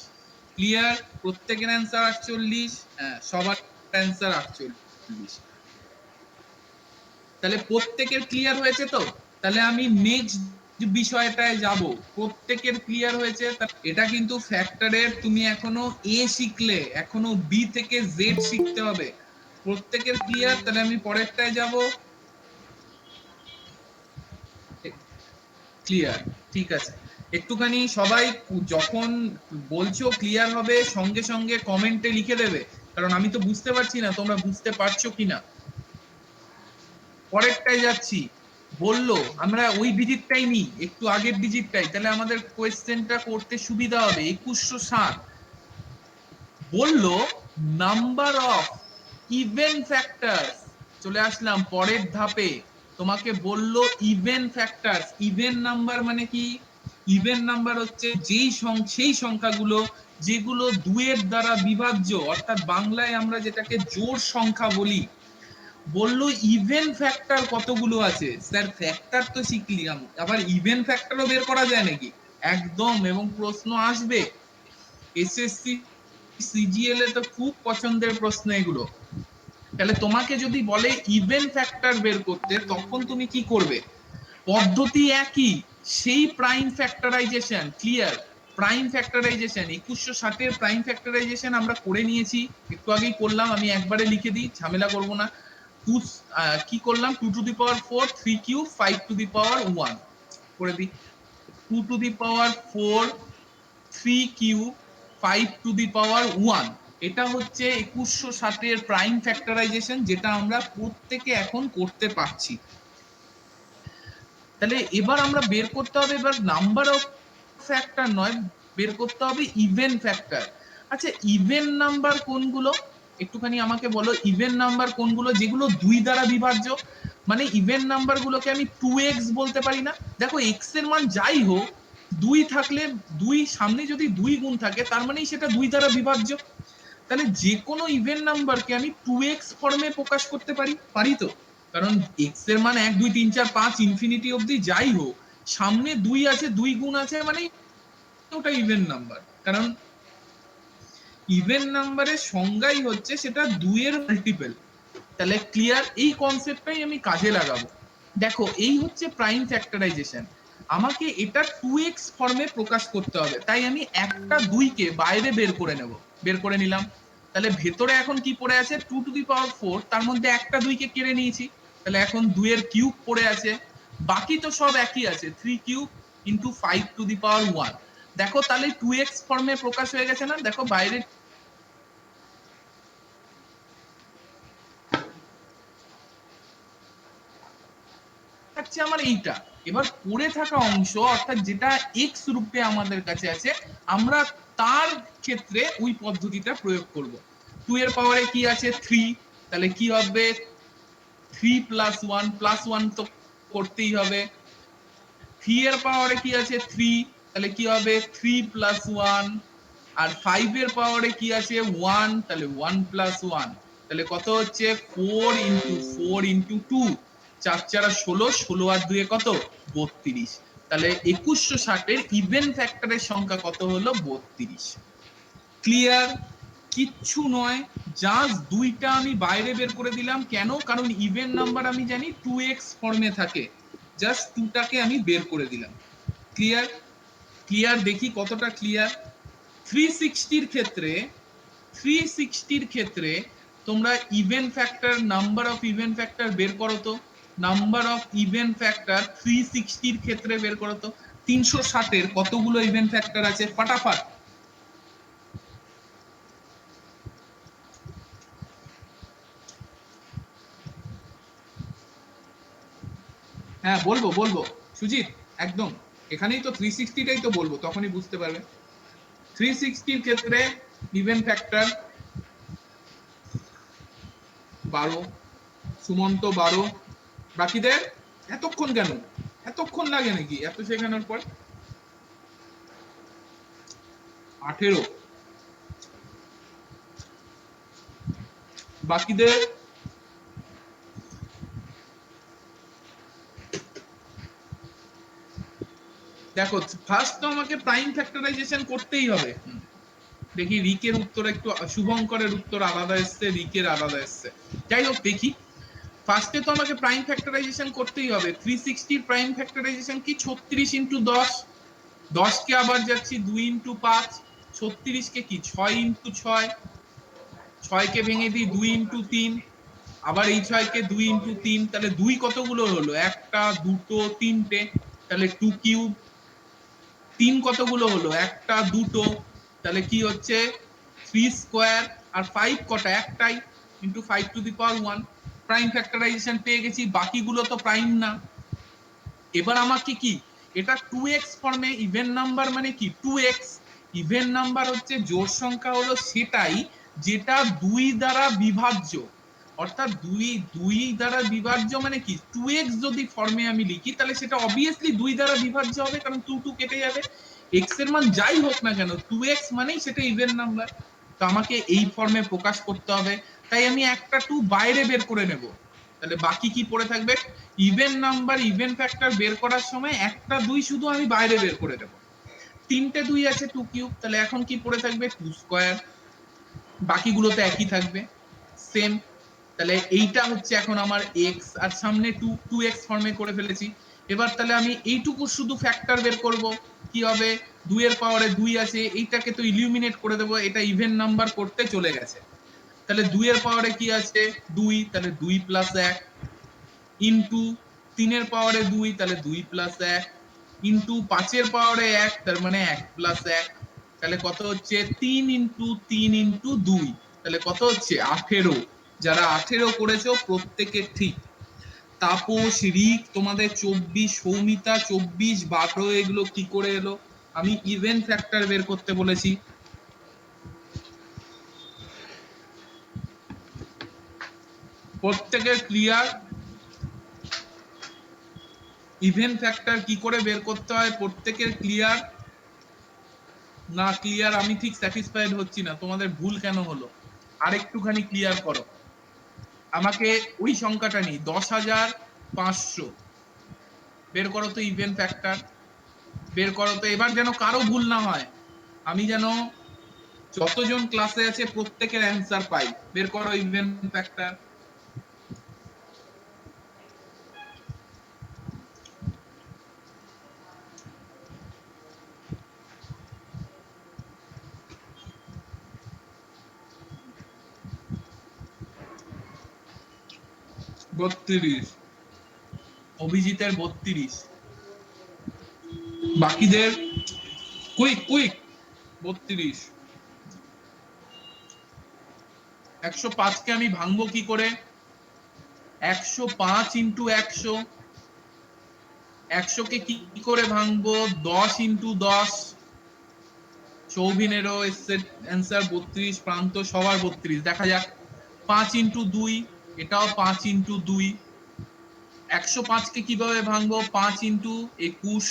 ক্লিয়ার? প্রত্যেকের অ্যান্সার 48। হ্যাঁ, সবার অ্যান্সার 48। তাহলে প্রত্যেকের ক্লিয়ার হয়েছে তো? তাহলে আমি নেক্সট বিষয়টায় যাব। প্রত্যেকের ক্লিয়ার হয়েছে? এটা কিন্তু ফ্যাক্টরের, তুমি এখনো এ শিখলে, এখনো বি থেকে জেড শিখতে হবে। প্রত্যেকের ক্লিয়ার? তাহলে আমি পরেরটায় যাব। ক্লিয়ার? ঠিক আছে। একটুখানি সবাই যখন বলছো ক্লিয়ার হবে, সঙ্গে সঙ্গে কমেন্টে লিখে দেবে, কারণ আমি তো বুঝতে পারছি না তোমরা বুঝতে পারছো কিনা। পরেরটায় যাচ্ছি, বললো আমরা ওই ডিজিটটাই নিই, একটু আগের ডিজিটটাই, তাহলে আমাদের কোয়েশ্চেনটা করতে সুবিধা হবে। 2160 বললো নাম্বার অফ ইভেন ফ্যাক্টরস। চলে আসলাম পরের ধাপে, তোমাকে বললো ইভেন ফ্যাক্টরস। ইভেন নাম্বার মানে কি? ইভেন নাম্বার হচ্ছে সেই সংখ্যাগুলো যেগুলো 2 এর দ্বারা বিভাজ্য, অর্থাৎ বাংলায় আমরা যেটাকে জোড় সংখ্যা বলি। বললো ইভেন ফ্যাক্টর কতগুলো আছে। স্যার ফ্যাক্টর তো শিখলাম, আবার ইভেন ফ্যাক্টরও বের করা যায় নাকি? একদম, এবং প্রশ্ন আসবে। এসএসসি সিজিএল এ তো খুব পছন্দের প্রশ্ন এগুলো। তাহলে তোমাকে যদি বলে ইভেন ফ্যাক্টর বের করতে, তখন তুমি কি করবে? পদ্ধতি একই, সেই prime factorisation. Clear? Prime factorisation 2160 এর প্রাইম ফ্যাক্টরাইজেশন আমরা করে নিয়েছি, একটু আগেই করলাম। আমি একবারে লিখে দিই, ঝামেলা করব না। কি করলাম? 2 to the power 4, 3 cube, 5 to the power 1 করে দিই। 2 to the power 4, 3 cube, 5 to the power 1, এটা হচ্ছে 2160 এর প্রাইম ফ্যাক্টরাইজেশন, যেটা আমরা প্রত্যেকে এখন করতে পারছি। তাহলে এবার আমরা বের করতে হবে, এবার নাম্বার অফ ফ্যাক্টর নয়, বের করতে হবে ইভেন ফ্যাক্টর। আচ্ছা, ইভেন নাম্বার কোনগুলো একটুখানি আমাকে বলো। ইভেন নাম্বার কোনগুলো যেগুলো 2 দ্বারা বিভাজ্য? মানে ইভেন নাম্বার গুলোকে আমি 2x বলতে পারি না? দেখো x এর মান যাই হোক, 2 থাকলে 2 সামনে যদি 2 গুণ থাকে, তার মানেই সেটা 2 দ্বারা বিভাজ্য। তাহলে যে কোনো ইভেন নাম্বারকে আমি 2x ফর্মে প্রকাশ করতে পারি তো? কারণ x এর মান 1 2 3 4 5 ইনফিনিটি অবধি যাই হোক, সামনে 2 আছে, 2 গুণ আছে, মানে ওটা ইভেন নাম্বার। কারণ ইভেন নাম্বারের সংজ্ঞাই হচ্ছে সেটা 2 এর মাল্টিপল। তাহলে ক্লিয়ার? এই কনসেপ্টটাই আমি কাজে লাগাবো। দেখো, এই হচ্ছে প্রাইম ফ্যাক্টরাইজেশন। আমাকে এটা 2x ফর্মে প্রকাশ করতে হবে, তাই আমি একটা 2 কে বাইরে বের করে নেব। বের করে নিলাম। তাহলে ভেতরে এখন কি পড়ে আছে? 2 টু দি পাওয়ার 4, তার মধ্যে একটা 2 কে কেড়ে নিয়েছি, তাহলে এখন 2 এর কিউব পড়ে আছে। বাকি তো সব একই আছে, 3 cube into 5 to the power 1। দেখো তাহলে 2x ফর্মে প্রকাশ হয়ে গেছে না? দেখো বাইরে হচ্ছে আমার এইটা। এবার পড়ে থাকা অংশ, অর্থাৎ যেটা x রূপে আমাদের কাছে আছে, আমরা তার ক্ষেত্রে ওই পদ্ধতিটা প্রয়োগ করব। 2 এর পাওয়ারে কি আছে? 3, তাহলে কি হবে? 3 প্লাস 1, প্লাস 1 তো করতেই হবে। 3 এর পাওয়ারে কি আছে? 3, তাহলে কি হবে? 3 প্লাস 1। আর 5 এর পাওয়ারে কি আছে? 1, তাহলে 1 প্লাস 1, তাহলে কত হচ্ছে? 4 ইনটু 4 ইনটু 2, 4 4 16, 16 আর 2 কত? 32। তাহলে 2160 এর ইভেন ফ্যাক্টরের সংখ্যা কত হলো? 32। ক্লিয়ার? কিচ্ছু নয়, জাস্ট 2টা আমি বাইরে বের করে দিলাম। কেন? কারণ ইভেন নাম্বার আমি জানি 2x ফর্মে থাকে, জাস্ট 2টাকে আমি বের করে দিলাম। ক্লিয়ার? ক্লিয়ার? দেখি কতটা ক্লিয়ার। 360 এর ক্ষেত্রে তোমরা even factor, number of even factor বের করো তো। নাম্বার অফ ইভেন ফ্যাক্টর 360 এর ক্ষেত্রে বের করো তো। 360 এর কতগুলো ইভেন ফ্যাক্টর আছে? ফাটাফাট। হ্যাঁ, বলবো সুজিত, একদম এখানেই তো 360টাই তো বলবো, তখনই বুঝতে পারবে। 360 এর ক্ষেত্রে ইভেন ফ্যাক্টর 12, সুমন্ত 12, বাকিদের এতক্ষণ কেন? এতক্ষণ লাগে নাকি এত শেখানোর পর? 18, বাকিদের দেখো, ফার্স্ট তো আমাকে প্রাইম ফ্যাক্টরাইজেশন করতেই হবে। দেখি রিকের উত্তর একটু, শুভঙ্করের উত্তর আলাদা এসছে, রিকের আলাদা এসছে। যাই হোক, দেখি ফার্স্টে তো আমাকে প্রাইম ফ্যাক্টরাইজেশন করতেই হবে। 360 প্রাইম ফ্যাক্টরাইজেশন কি? 36 ইনটু 10, 10 কে আবার যাচ্ছি 2 ইনটু 5, 36 কে কি 6 ইনটু 6, 6 কে ভেঙে দিই 2 ইনটু 3, আবার এই 6 কে 2 ইনটু 3, তাহলে 2 কতগুলো হলো? একটা, দুটো, তিনটে, তাহলে 2 কিউব। 3 কতগুলো হলো? একটা, দুটো, তাহলে কি হচ্ছে? 3 স্কয়ার। আর 5 কটা? একটাই, into 5 to the power 1। Prime factorisation পেয়ে গেছি, বাকিগুলো তো প্রাইম না। এবার আমাকে কি এটা 2x ফর্মে, ইভেন নাম্বার মানে কি 2x, ইভেন নাম্বার হচ্ছে জোড় সংখ্যা হলো সেটাই যেটা 2 দ্বারা বিভাজ্য, অর্থাৎ 2 দ্বারা বিভাজ্য মানে কি 2x যদি ফর্মে আমি লিখি তাহলে সেটা অবভিয়াসলি 2 দ্বারা বিভাজ্য হবে, কারণ 2 কেটে যাবে। x এর মান যাই হোক না কেন 2x মানেই সেটা ইভেন নাম্বার। তো আমাকে এই ফর্মে প্রকাশ করতে হবে, তাই আমি একটা 2 বাইরে বের করে নেব। তাহলে বাকি কি পড়ে থাকবে, ইভেন নাম্বার ইভেন ফ্যাক্টর বের করার সময় একটা 2 শুধু আমি বাইরে বের করে দেব। 3টে 2 আছে 2 কিউব, তাহলে এখন কি পড়ে থাকবে 2 স্কয়ার, বাকিগুলো তো একই থাকবে সেম। তাহলে এইটা হচ্ছে এখন আমার x, আর সামনে 2x ফর্মে করে ফেলেছি। এবার তাহলে আমি এইটুকু শুধু ফ্যাক্টর বের করব, কি হবে 2 এর পাওয়ারে 2 আছে, এইটাকে তো ইলিমিনেট করে দেব, এটা ইভেন নাম্বার করতে চলে গেছে। তাহলে 2 এর পাওয়ারে কি আছে 2, তাহলে 2 প্লাস 1 ইনটু 3 এর পাওয়ারে 2, তাহলে 2 প্লাস 1 ইনটু 5 এর পাওয়ারে 1, তার মানে 1 প্লাস 1, তাহলে কত হচ্ছে 3 ইনটু 3 ইনটু 2, তাহলে কত হচ্ছে 18। যারা 18 করেছো প্রত্যেকের ঠিক। তাপস, রিক তোমাদের 24, সৌমিতা 24, 12 এগুলো কি করে এলো, আমি ইভেন ফ্যাক্টর বের করতে বলেছি। প্রত্যেকের ক্লিয়ার ইভেন ফ্যাক্টর কি করে বের করতে হয়, প্রত্যেকের ক্লিয়ার না? ক্লিয়ার, আমি ঠিক স্যাটিসফাইড হচ্ছি না, তোমাদের ভুল কেন হলো আরেকটুখানি ক্লিয়ার করো আমাকে। ওই সংখ্যাটা নেই 10,500 বের করো তো, ইভেন ফ্যাক্টর বের করো তো, এবার যেন কারো ভুল না হয়, আমি যেন যতজন ক্লাসে আছে প্রত্যেকের অ্যান্সার পাই। বের করো ইভেন ফ্যাক্টর। বত্রিশ, অভিজিতের 32, বাকিদের কুইক কুইক 32। 105 কে আমি ভাঙবো কি করে, 105 ইন্টু 100, 100 কে কি করে ভাঙবো 10 ইন্টু 10। সৌভিনেরও এসছে অ্যান্সার 32, প্রান্ত সবার 32। দেখা যাক 5 ইন্টু 2, এটাও 5 ইন্টু 2। 105 কে কিভাবে ভাঙবো, 5 ইন্টু 21,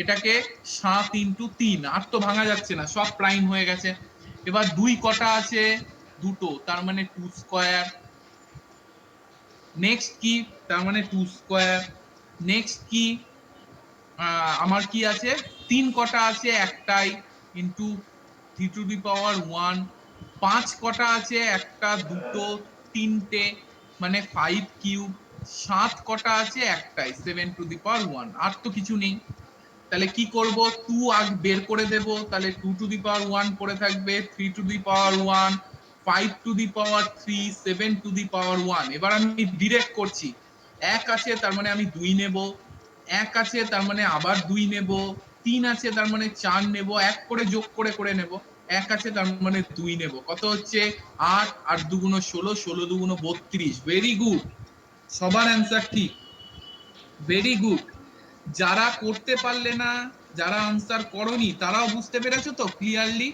এটাকে 7 ইন্টু 3, আর তো ভাঙা যাচ্ছে না, সব প্রাইম হয়ে গেছে। এবার 2 কটা আছে, দুটো, তার মানে 2 স্কয়ার। নেক্সট কি, তার মানে 2 স্কয়ার। নেক্সট কি, আমার কি আছে 3 কটা আছে, একটাই, ইন্টু 3 টু দি পাওয়ার 1। 5 কটা আছে, একটা, দুটো, তিনটে, মানে 5 কিউব। 7 কটা আছে, একটাই, 7 টু দি পাওয়ার 1, আর তো কিছু নেই। তাহলে কি করব 2 আগ বের করে দেব, তাহলে 2 টু দি পাওয়ার 1 পড়ে থাকবে, 3 to the power 1, 5 to the power 3, 7 to the power 1। এবার আমি ডিরেক্ট করছি, 1 আছে তার মানে আমি 2 নেব, 1 আছে তার মানে আবার 2 নেব, 3 আছে তার মানে 4 নেব, 1 করে যোগ করে করে নেব, 1 আছে তার মানে 2 নেব। কত হচ্ছে 8, 8 দুগুণ 16, 16 দুগুণ 32। ভেরি গুড, সবার অ্যান্সার ঠিক, ভেরি গুড। যারা করতে পারলে না, যারা আনসার করনি, তারাও বুঝতে পেরেছো তো ক্লিয়ারলি?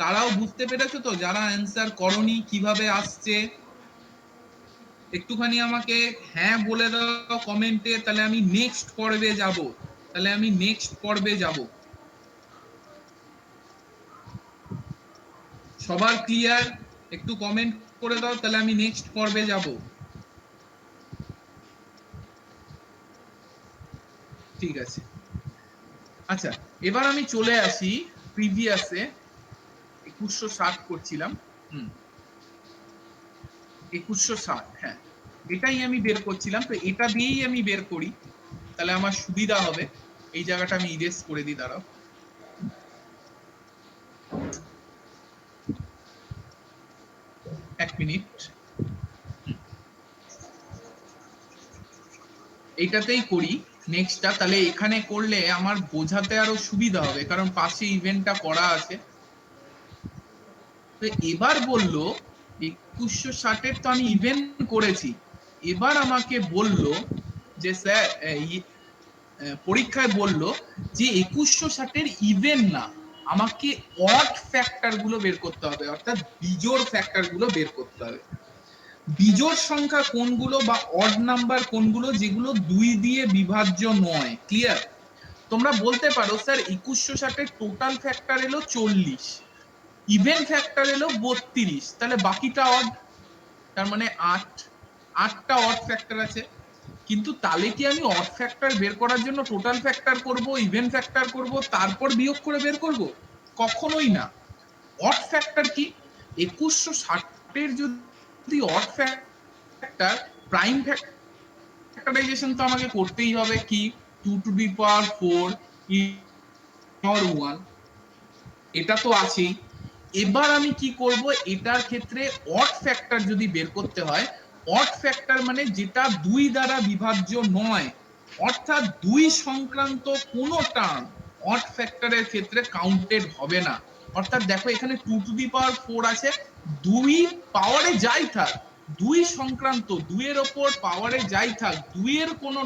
তারাও বুঝতে পেরেছো তো যারা আনসার করনি কিভাবে আসছে? একটুখানি আমাকে হ্যাঁ বলে দাও কমেন্টে, তাহলে আমি নেক্সট পর্বে যাব। তাহলে আমি নেক্সট পর্বে যাব। সবার ক্লিয়ার? একটু কমেন্ট করে দাও, তাহলে আমি নেক্সট পর্বে যাব। ঠিক আছে, আচ্ছা এবার আমি চলে আসি প্রিভিয়াসে। 2160 করছিলাম, 2160, হ্যাঁ এটাই আমি বের করছিলাম। তো এটা দিয়েই আমি বের করি, তাহলে আমার সুবিধা হবে। এই জায়গাটা আমি ইরেজ করে দিই, দাঁড়াও। এক মিনিট, এইটাতেই করি নেক্সটটা। তাহলে এখানে করলে আমার বোঝাতে আরো সুবিধা হবে, কারণ পাশে ইভেন্টটা করা আছে। তো এবার বললো 2160-এর তো আমি ইভেন্ট করেছি, এবার আমাকে বলল যে স্যার পরীক্ষায় বলল যে 2160 ইভেন না, আমাকে অড ফ্যাক্টর গুলো বের করতে হবে, অর্থাৎ বিজোড় ফ্যাক্টর গুলো বের করতে হবে। বিজোড় সংখ্যা কোনগুলো বা অড নাম্বার কোনগুলো যেগুলো 2 দিয়ে বিভাজ্য নয়। ক্লিয়ার? তোমরা বলতে পারো স্যার 2160 টোটাল ফ্যাক্টর এলো 40, ইভেন ফ্যাক্টর এলো 32, তাহলে বাকিটা অড, তার মানে 8টা অড ফ্যাক্টর আছে। কিন্তু তাহলে কি আমি অড ফ্যাক্টর বের করার জন্য টোটাল ফ্যাক্টর করব, ইভেন ফ্যাক্টর করব, তারপর বিয়োগ করে বের করব? কখনোই না। অড ফ্যাক্টর কি? 2160 এর যদি অড ফ্যাক্টর, প্রাইম ফ্যাক্টরাইজেশন তো আমাকে করতেই হবে, কি 2 টু দি পাওয়ার 4 পাওয়ার 1, এটা তো আছেই। এবার আমি কি করব, এটার ক্ষেত্রে অড ফ্যাক্টর যদি বের করতে হয়, অড ফ্যাক্টর মানে যেটা 2 দ্বারা বিভাজ্য নয়, অর্থাৎ 2 সংক্রান্ত কোনো টার্ম অড ফ্যাক্টরের ক্ষেত্রে কাউন্টেড হবে না। অর্থাৎ দেখো এখানে 2 টু দি পাওয়ার 4 আছে, 2 পাওয়ারে যাই থাক, 2 সংক্রান্ত 2 এর উপর পাওয়ারে যাই থাক, 2 এর কোনো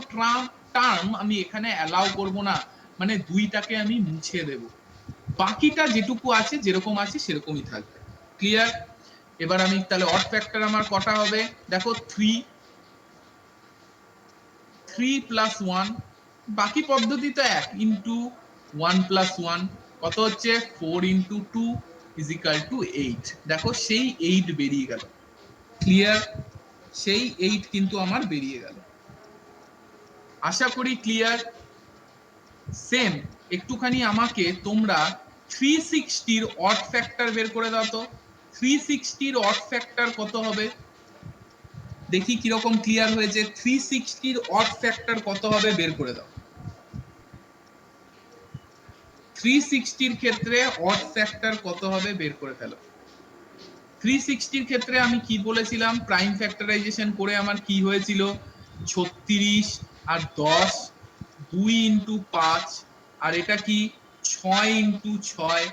টার্ম আমি এখানে অ্যালাউ করব না, মানে 2টাকে আমি মুছে দেব, বাকিটা যেটুকু আছে যেরকম আছে সেরকমই থাকবে। ক্লিয়ার? এবার আমি তাহলে অড ফ্যাক্টর আমার কটা হবে, দেখো 3 প্লাস 1, বাকি পদ্ধতি তো এক, ইন্টু 1 প্লাস 1 কত হচ্ছে 4 ইন্টু 2 ইজ ইকাল টু 8। দেখো সেই 8 বেরিয়ে গেল। ক্লিয়ার? সেই 8 কিন্তু আমার বেরিয়ে গেল। আশা করি ক্লিয়ার। সেম একটুখানি আমাকে তোমরা 360 এর অড ফ্যাক্টর বের করে দাও তো। 360 এর অড ফ্যাক্টর কত হবে দেখি কিরকম ক্লিয়ার হয়েছে। 360 এর অড ফ্যাক্টর কত হবে বের করে দাও। 360 এর ক্ষেত্রে অড ফ্যাক্টর কত হবে বের করে ফেলো। 360 এর ক্ষেত্রে আমি কি বলেছিলাম, প্রাইম ফ্যাক্টরাইজেশন করে আমার কি হয়েছিল, 36 আর 10, 2 ইন্টু 5, আর এটা কি 6 ইন্টু 6,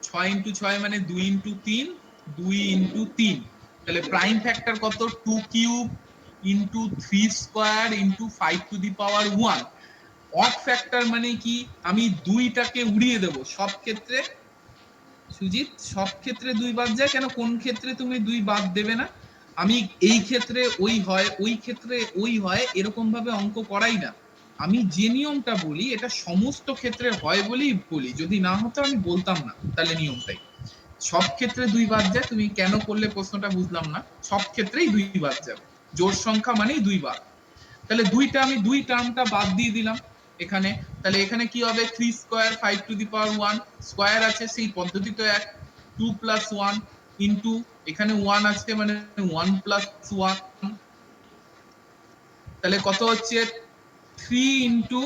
6 ইন্টু 6 মানে 2 ইন্টু 3, 2 ইন্টু 3, তাহলে প্রাইম ফ্যাক্টর কত 2 cube into 3 square into 5 to the power 1। Odd factor মানে কি, আমি 2টাকে উড়িয়ে দেব সব ক্ষেত্রে। সুজিত, সব ক্ষেত্রে 2 বাদ যায় কেন? কোন ক্ষেত্রে তুমি 2 বাদ দেবে না? আমি এই ক্ষেত্রে ওই হয়, ওই ক্ষেত্রে ওই হয়, এরকম ভাবে অঙ্ক করাই না। আমি যে নিয়মটা বলি এটা সমস্ত ক্ষেত্রে হয় বলেই বলি, যদি না হতো আমি বলতাম না। তাহলে নিয়মটাই সব ক্ষেত্রে 2 বাদ যায়। তুমি কেন করলে প্রশ্নটা বুঝলাম না। সব ক্ষেত্রেই 2 বাদ যাবে, জোড় সংখ্যা মানেই 2 বাদ। তাহলে আমি 2 টার্মটা বাদ দিয়ে দিলাম এখানে। তাহলে এখানে কি হবে, 3 square 5 to the power 1, square আছে সেই পদ্ধতি তো এক, 2 প্লাস 1 ইনটু এখানে 1 আছে মানে 1 প্লাস 1, তাহলে কত হচ্ছে 3 ইনটু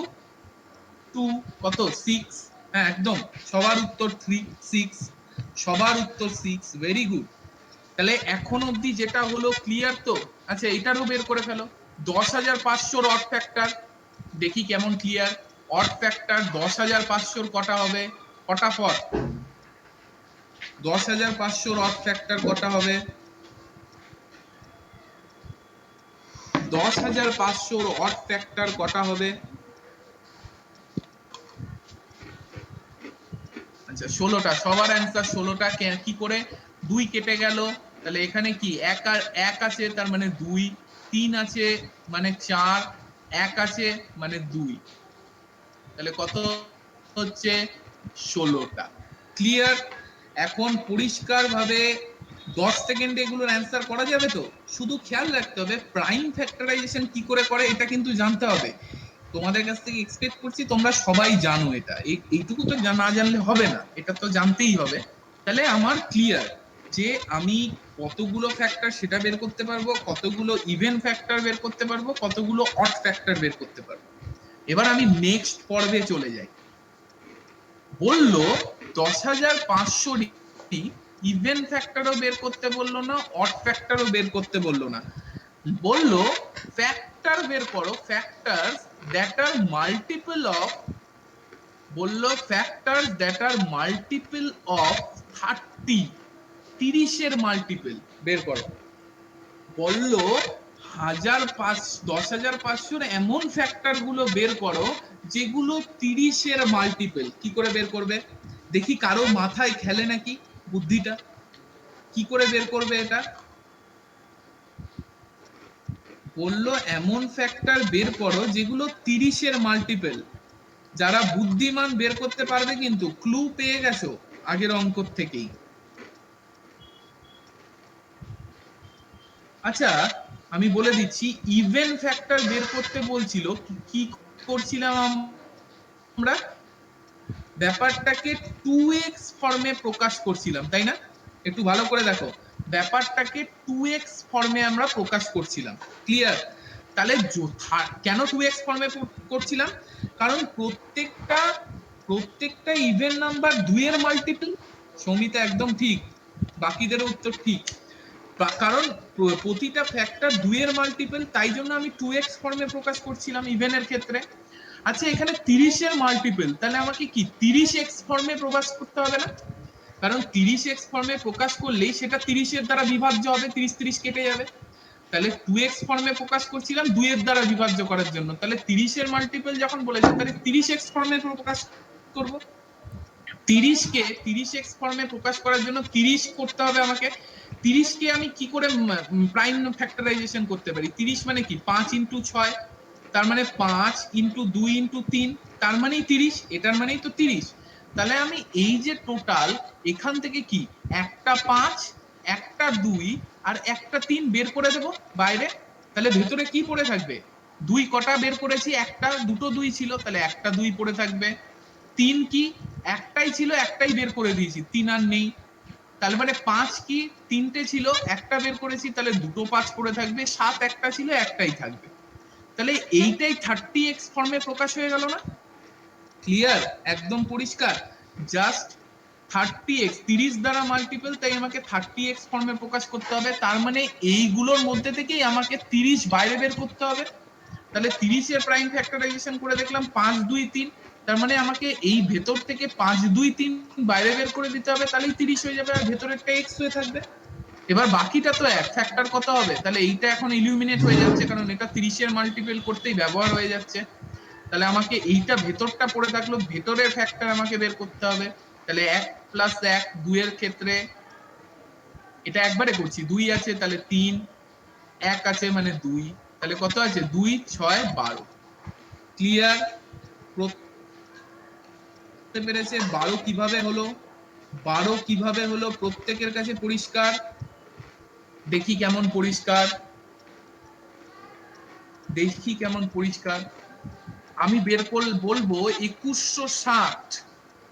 2 কত 6। হ্যাঁ একদম, সবার উত্তর 3 6, সবার উত্তর 6। Very good. তাহলে এখন অবধি যেটা হলো ক্লিয়ার তো? আচ্ছা এটারও বের করে ফেলো। 10,500 অড ফ্যাক্টর, দেখি কেমন ক্লিয়ার। অড ফ্যাক্টর 10,500 কটা হবে, ফটাফট 10,500 অড ফ্যাক্টর কটা হবে? 10,500 অড ফ্যাক্টর কটা হবে? আচ্ছা 16টা, সবার অ্যান্সার 16টা। কি করে, 2 কেটে গেল, তাহলে এখানে কি 1 আর 1 আছে তার মানে 2, 3 আছে মানে 4, 1 আছে মানে 2, তাহলে কত হচ্ছে 16টা। ক্লিয়ার? এখন পরিষ্কার ভাবে 10 সেকেন্ডে এগুলোর অ্যান্সার করা যাবে তো? শুধু খেয়াল রাখতে হবে প্রাইম ফ্যাক্টরাইজেশন কি করে করে, এটা কিন্তু জানতে হবে। তোমাদের কাছ থেকে এক্সপেক্ট করছি তোমরা সবাই জানো এটা, এইটুকু তো না জানলে হবে না, এটা তো জানতেই হবে। তাহলে আমার ক্লিয়ার যে আমি কতগুলো ফ্যাক্টর সেটা বের করতে পারবো, কতগুলো ইভেন ফ্যাক্টর বের করতে পারবো, কতগুলো অড ফ্যাক্টর বের করতে পারবো। এবার আমি নেক্সট পর্বে চলে যাই। বললো 10,500 ইভেন ফ্যাক্টরও বের করতে বললো না, অড ফ্যাক্টরও বের করতে বললো না, বললো ফ্যাক্টর বের করো, factors that are multiple of, বললো factors that are multiple of 30, 30 এর মাল্টিপল বের করো। বললো 10,500 এমন ফ্যাক্টর গুলো বের করো যেগুলো 30 এর মাল্টিপল। কি করে বের করবে? দেখি কারো মাথায় খেলে নাকি বুদ্ধিটা। কি করে বের করবে এটা? বললো এমন ফ্যাক্টর বের করো যেগুলো 30 এর মাল্টিপল। যারা বুদ্ধিমান বের করতে পারবে, কিন্তু ক্লু পেয়ে গেছো আগের অঙ্ক থেকেই। আচ্ছা, আমি বলে দিচ্ছি, ইভেন ফ্যাক্টর বের করতে বলছিল, কি করছিলাম আমরা? ব্যাপারটাকে 2x ফর্মে প্রকাশ করছিলাম, তাই না? একটু ভালো করে দেখো, ব্যাপারটাকে 2x ফর্মে আমরা প্রকাশ করছিলাম। ক্লিয়ার? তাহলে কেন 2x ফর্মে করছিলাম? কারণ প্রত্যেকটা ইভেন নাম্বার 2 এর মাল্টিপল। সৌমিতা একদম ঠিক, বাকিদের উত্তর ঠিক। কারণ প্রতিটা ফ্যাক্টর 2 এর মাল্টিপল, তাই জন্য আমি 2x ফর্মে প্রকাশ করছিলাম ইভেনের ক্ষেত্রে। আচ্ছা, এখানে 30 এর মাল্টিপল, তাহলে আমাকে কি 30x ফর্মে প্রকাশ করতে হবে না? কারণ 30x ফর্মে প্রকাশ করলেই সেটা 30 এর দ্বারা বিভাজ্য হবে, 30 কেটে যাবে। তাহলে 2x ফর্মে প্রকাশ করছিলাম 2 এর দ্বারা বিভাজ্য করার জন্য। তাহলে 30 এর মাল্টিপল যখন বলেছে, তাহলে 30x ফর্মে প্রকাশ করব। 30 কে 30x ফর্মে প্রকাশ করার জন্য 30 করতে হবে আমাকে। 30 কে আমি কি করে প্রাইম ফ্যাক্টরাইজেশন করতে পারি? 30 মানে কি? 5 ইনটু 6, তার মানে 5 ইনটু 2 ইনটু 3, তার মানেই 30। এটার মানেই তো 30। তাহলে আমি এই যে টোটাল, এখান থেকে কি একটা 5, একটা 2 আর একটা 3 বের করে দেব বাইরে। তাহলে ভেতরে কি পড়ে থাকবে? 2 কটা বের করেছি? একটা, দুটো 2 ছিল, তাহলে একটা 2 পড়ে থাকবে। 3 কি? একটাই ছিল, একটাই বের করে দিয়েছি, 3 আর নেই। তাহলে মানে 5 কি? 3টে ছিল, একটা বের করেছি, তাহলে দুটো 5 পড়ে থাকবে। 7 একটা ছিল, একটাই থাকবে। তাহলে এইটাই 30x ফর্মে প্রকাশ হয়ে গেল না? ক্লিয়ার? একদম পরিষ্কার। জাস্ট 30x 30 দ্বারা মাল্টিপল, তাই আমাকে 30x ফর্মে প্রকাশ করতে হবে। তার মানে এইগুলোর মধ্যে থেকেই আমাকে 30 বাইরে বের করতে হবে। তাহলে 30 এর প্রাইম ফ্যাক্টরাইজেশন করে দেখলাম 5 2 3, তার মানে আমাকে এই ভেতর থেকে 5 2 3 বাইরে বের করে দিতে হবে, তাহলেই 30 হয়ে যাবে, আর ভেতরেরটা x হয়ে থাকবে। এবার বাকিটা তো এক, ফ্যাক্টর কত হবে? তাহলে এইটা এখন ইলিউমিনেট হয়ে যাচ্ছে, কারণ এটা 30 এর মাল্টিপল করতেই ব্যবহার হয়ে যাচ্ছে। তাহলে আমাকে এইটা ভেতরটা পড়ে থাকলো, ভেতরের ফ্যাক্টর আমাকে বের করতে হবে। তাহলে 1 প্লাস 1 2 এর ক্ষেত্রে এটা একবারে করছি, 2 আছে তাহলে 3, 1 আছে মানে 2, তাহলে কত আছে? 2 6 12। ক্লিয়ার? বুঝতে পেরেছে 12 কিভাবে হলো? 12 কিভাবে হলো প্রত্যেকের কাছে পরিষ্কার? দেখি কেমন পরিষ্কার, দেখি কেমন পরিষ্কার। আমি বের করে বলবো 2160।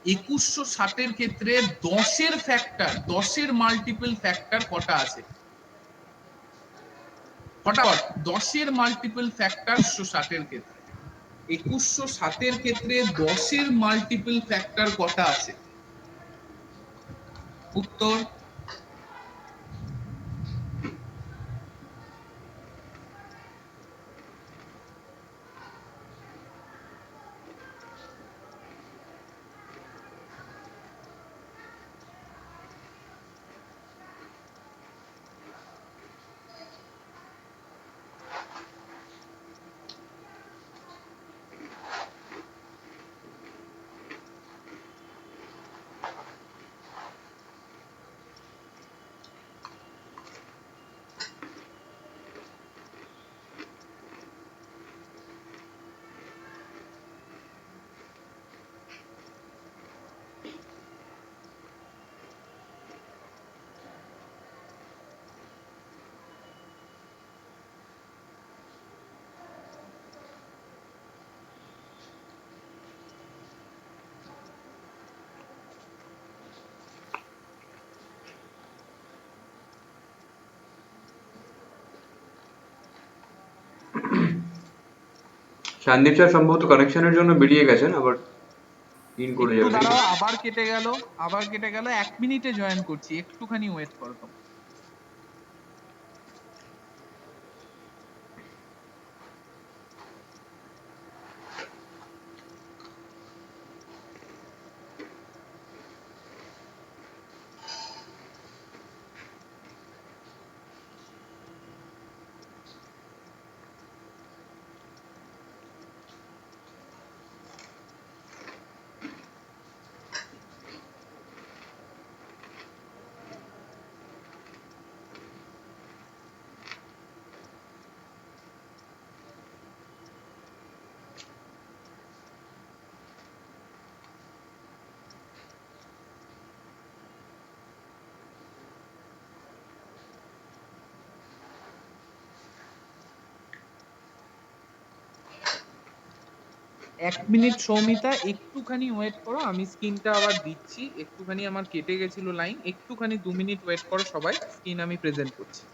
2160 এর ক্ষেত্রে 10 এর ফ্যাক্টর, 10 এর মাল্টিপল ফ্যাক্টর কটা আছে? ফটাফট 10 এর মাল্টিপল ফ্যাক্টর 2160 এর ক্ষেত্রে। 2160 এর ক্ষেত্রে 10 এর মাল্টিপল ফ্যাক্টর কটা আছে? উত্তর? সন্দীপ স্যার সম্ভবত কানেকশনের জন্য বেরিয়ে গেছেন, আবার ইন করে একটু যাবেন। দাঁড়াও, আবার কেটে গেল, আবার কেটে গেল। 1 মিনিটে জয়েন করছি, একটুখানি ওয়েট করো তোমরা। এক মিনিট সৌমিতা, একটুখানি ওয়েট করো, আমি স্ক্রিনটা আবার দিচ্ছি। একটুখানি আমার কেটে গেছিল লাইন, একটুখানি 2 মিনিট ওয়েট করো সবাই, স্ক্রিন আমি প্রেজেন্ট করছি।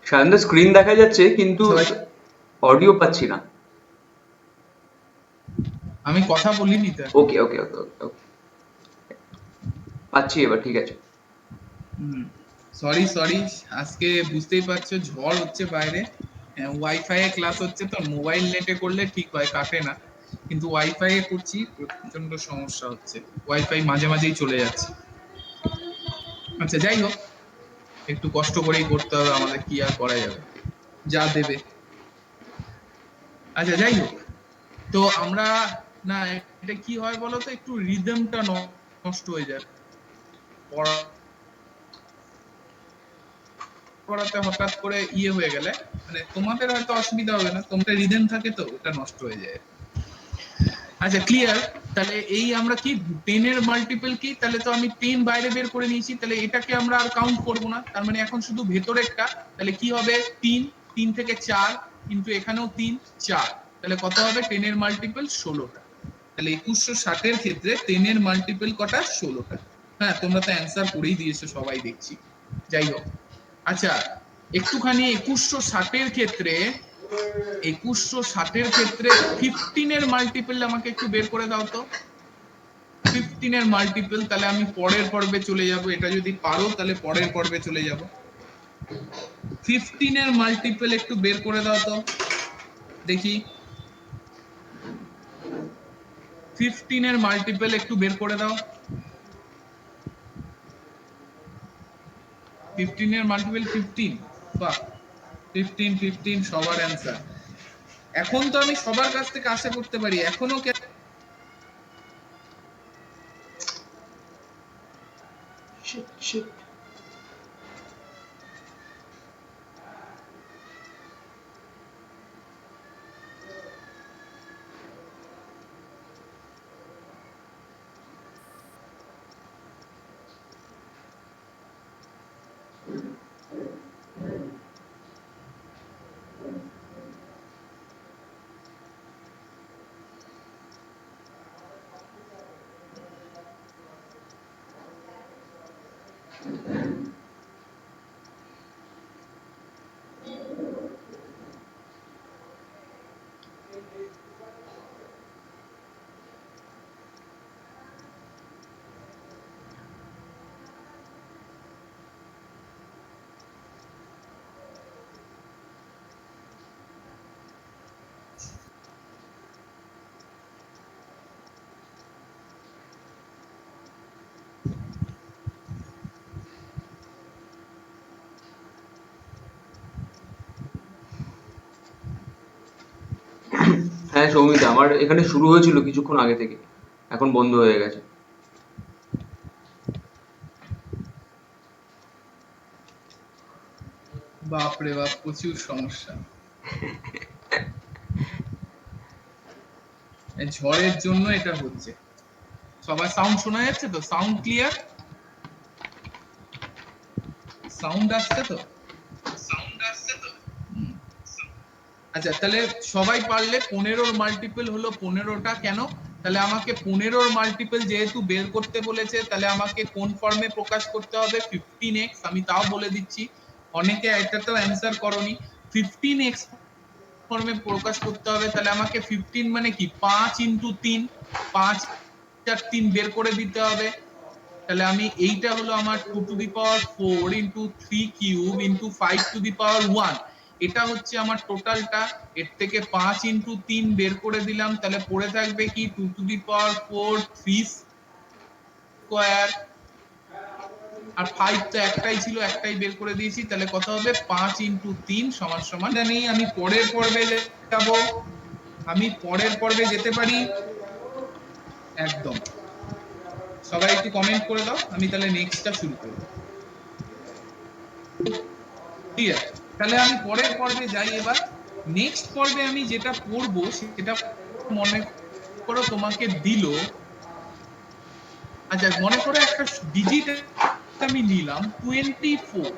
সায়নদা স্ক্রিন দেখা যাচ্ছে কিন্তু সবাই- অডিও পাচ্ছি না। আমি কথা বলিনি তো। ওকে ওকে ওকে ওকে ওকে, পাচ্ছি এবার, ঠিক আছে। সরি আজকে বুঝতেই পারছো ঝড় হচ্ছে বাইরে, ওয়াইফাই এ ক্লাস হচ্ছে তো, মোবাইল নেটে করলে ঠিক হয়, কাটে না, কিন্তু ওয়াইফাই এ করছি প্রচন্ড সমস্যা হচ্ছে, ওয়াইফাই মাঝে মাঝেই চলে যাচ্ছে। আচ্ছা যাই হোক, একটু কষ্ট করেই করতে হবে, আমাদের কি আর করা যাবে, যা দেবে। আচ্ছা যাই হোক, তো আমরা না, এটা কি হয় বলো তো, একটু রিদমটা নষ্ট হয়ে যায় পড়া পড়াতে, হঠাৎ করে ইয়ে হয়ে গেলে, মানে তোমাদের হয়তো অসুবিধা হবে না, তোমাদের রিদম থাকে তো ওটা নষ্ট হয়ে যায়। আচ্ছা ক্লিয়ার? তাহলে এই আমরা কি 10 এর মাল্টিপল কি, তাহলে তো আমি 10 বাইরে বের করে নিয়েছি, তাহলে এটাকে আমরা আর কাউন্ট করব না, তার মানে এখন শুধু ভেতরেরটা, তাহলে কি হবে 3, 3 থেকে 4, কিন্তু এখানেও 3, 4, তাহলে কত হবে 10 এর মাল্টিপল 16টা। তাহলে 2160 এর ক্ষেত্রে 10 এর মাল্টিপল কটা, 16টা। হ্যাঁ, তোমরা তো অ্যানসার করেই দিয়েছো সবাই দেখছি। যাই হোক, আচ্ছা একটুখানি 2160 এর ক্ষেত্রে 15 এর মাল্টিপল আমাকে একটু বের করে দাও তো। 15 এর মাল্টিপল, তাহলে আমি পরের পর্বে চলে যাব, এটা যদি পারো তাহলে পরের পর্বে চলে যাব। 15 এর মাল্টিপল একটু বের করে দাও তো দেখি। 15 এর মাল্টিপল একটু বের করে দাও। 15 এর মাল্টিপল 15, বাহ, 15 সবার অ্যান্সার। এখন তো আমি সবার কাছ থেকে আশা করতে পারি, এখনো Shit. হ্যাঁ সৌমিতা, আমার এখানে শুরু হয়েছিল কিছুক্ষণ আগে থেকে, এখন বন্ধ হয়ে গেছে। বাপরে বাপ, প্রচুর সমস্যা, এই ঝড়ের জন্য এটা হচ্ছে। সবার সাউন্ড শোনা যাচ্ছে তো? Sound clear? সাউন্ড আসছে তো? হুম। আচ্ছা তাহলে সবাই পারলে 15 মাল্টিপল হলো 15টা, কেন? তাহলে আমাকে 15 মাল্টিপল যেহেতু বের করতে বলেছে, তাহলে আমাকে কোন ফর্মে প্রকাশ করতে হবে, 15x, আমি তাও বলে দিচ্ছি, অনেকে এটা তো অ্যান্সার করনি। 15x ফর্মে প্রকাশ করতে হবে, তাহলে আমাকে 15 মানে কি 5 ইনটু 3, 5 আর 3 বের করে দিতে হবে। তাহলে আমি এইটা হলো আমার 2 to the power 4 into 3 cube into 5 to the power 1, এটা হচ্ছে আমার টোটালটা। এর থেকে 5 ইনটু 3 বের করে দিলাম, তাহলে পড়ে থাকবে কি 2 টু দি পাওয়ার 4 3 স্কয়ার, আর 5 তো একটাই ছিল, একটাই বের করে দিয়েছি, তাহলে কত হবে 5 ইনটু 3 সমান সমান। জানি আমি পরের পর্বে যাব, আমি পরের পর্বে যেতে পারি একদম। সবাই একটু কমেন্ট করে দাও, আমি তাহলে নেক্সটটা শুরু করব। ঠিক আছে, তাহলে আমি পরের পর্বে যাই। এবার নেক্সট পর্বে আমি যেটা পড়ব সেটা মনে করো তোমাকে দিল, আচ্ছা মনে করো একটা ডিজিট আমি নিলাম 24,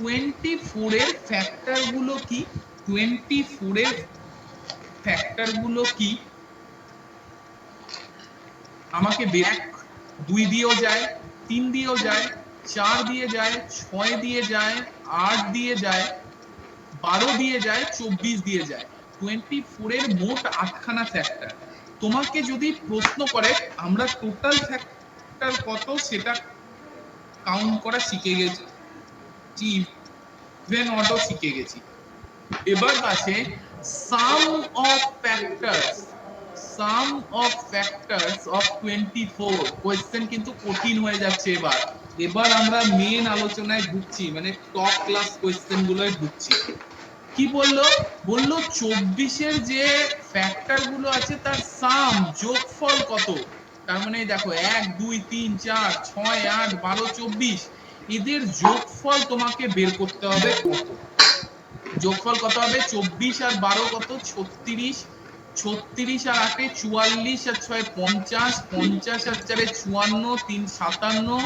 24 এর ফ্যাক্টর গুলো কি, 24 এর ফ্যাক্টর গুলো কি আমাকে 2 দিয়েও যায়, 3 দিয়েও যায়, 4 দিয়ে যায়, 6 দিয়ে যায়, 8 দিয়ে যায়, 12 দিয়ে যায়, 24 দিয়ে যায়। 24 এর মোট 8খানা ফ্যাক্টর। তোমাকে যদি প্রশ্ন করে আমরা টোটাল ফ্যাক্টর কত সেটা কাউন্ট করা শিখে গেছি, ইভেন অডও শিখে গেছি। এবার আছে sum of factors, sum of factors of 24। Question কিন্তু কঠিন হয়ে যাচ্ছে এবার। এবার আমরা মেন আলোচনায় ঢুকছি, মানে টপ ক্লাস কোয়েশ্চেন গুলোয় ঢুকছি। কি বললো? বললো 24 এর যে ফ্যাক্টর গুলো আছে তার সাম, যোগফল কত। তার মানে দেখো 1 2 3 4 6 8 12 24, এদের যোগফল তোমাকে বের করতে হবে কত। যোগফল কত হবে? 24 আর 12 কত? 36, 36 আর 8 44 আর 6 50, 50 আর 4 54, 3 57,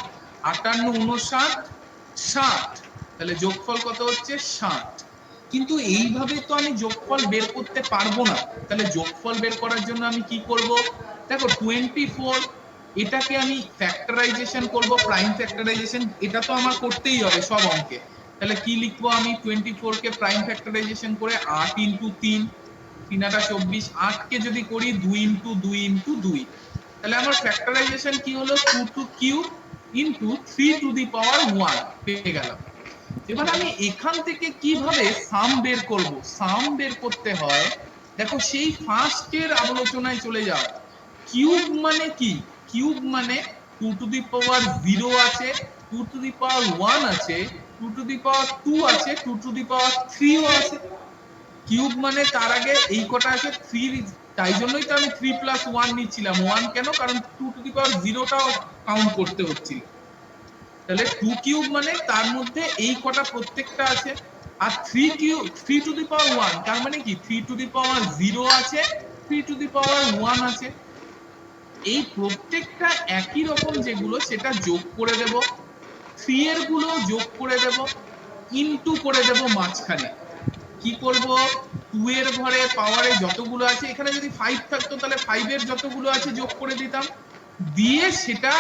58 59 60। তাহলে যোগফল কত হচ্ছে? 60। কিন্তু এইভাবে তো আমি যোগফল বের করতে পারবো না। তাহলে যোগফল বের করার জন্য আমি কি করব? দেখো 24, এটাকে আমি ফ্যাক্টরাইজেশন করব, প্রাইম ফ্যাক্টরাইজেশন, এটা তো আমার করতেই হবে সব অঙ্কে। তাহলে কি লিখবো আমি? 24 কে প্রাইম ফ্যাক্টরাইজেশন করে 8 ইনটু 3, 3 8 24, 8 কে যদি করি 2 ইনটু 2 ইনটু 2, তাহলে আমার ফ্যাক্টরাইজেশন কি হলো? 2 to cube into 3 to the power 1 পেয়ে গেলাম। এবার আমি এখান থেকে কিভাবে সাম বের করব? সাম বের করতে হয়, দেখো সেই ফার্স্টের আলোচনায় চলে যাও। কিউব মানে কি? কিউব মানে 2 টু দি পাওয়ার 0 আছে, 2 টু দি পাওয়ার 1 আছে, 2 টু দি পাওয়ার 2 আছে, 2 টু দি পাওয়ার 3 ও আছে। কিউব মানে তার আগে এই কটা আছে 3, তাই জন্যই তো আমি 3 প্লাস 1 নিচ্ছিলাম। 1 কেন? কারণ 2 টু দি পাওয়ার 0টাও কাউন্ট করতে হচ্ছিল। তাহলে 2 কিউব মানে তার মধ্যে এই কটা প্রত্যেকটা আছে। আর 3 কিউব, 3 টু দি পাওয়ার 1, তার মানে কি 3 টু দি পাওয়ার 0 আছে, 3 টু দি পাওয়ার 1 আছে। এই প্রত্যেকটা একই রকম যেগুলো সেটা যোগ করে দেব, 3 এর গুলো যোগ করে দেব, ইনটু করে দেব মাঝখানে। কি করব? 2 এর ঘরে পাওয়ারে যতগুলো আছে, এখানে যদি 5 থাকতো তাহলে 5 এর যতগুলো আছে যোগ করে দিতাম, দিয়ে সেটা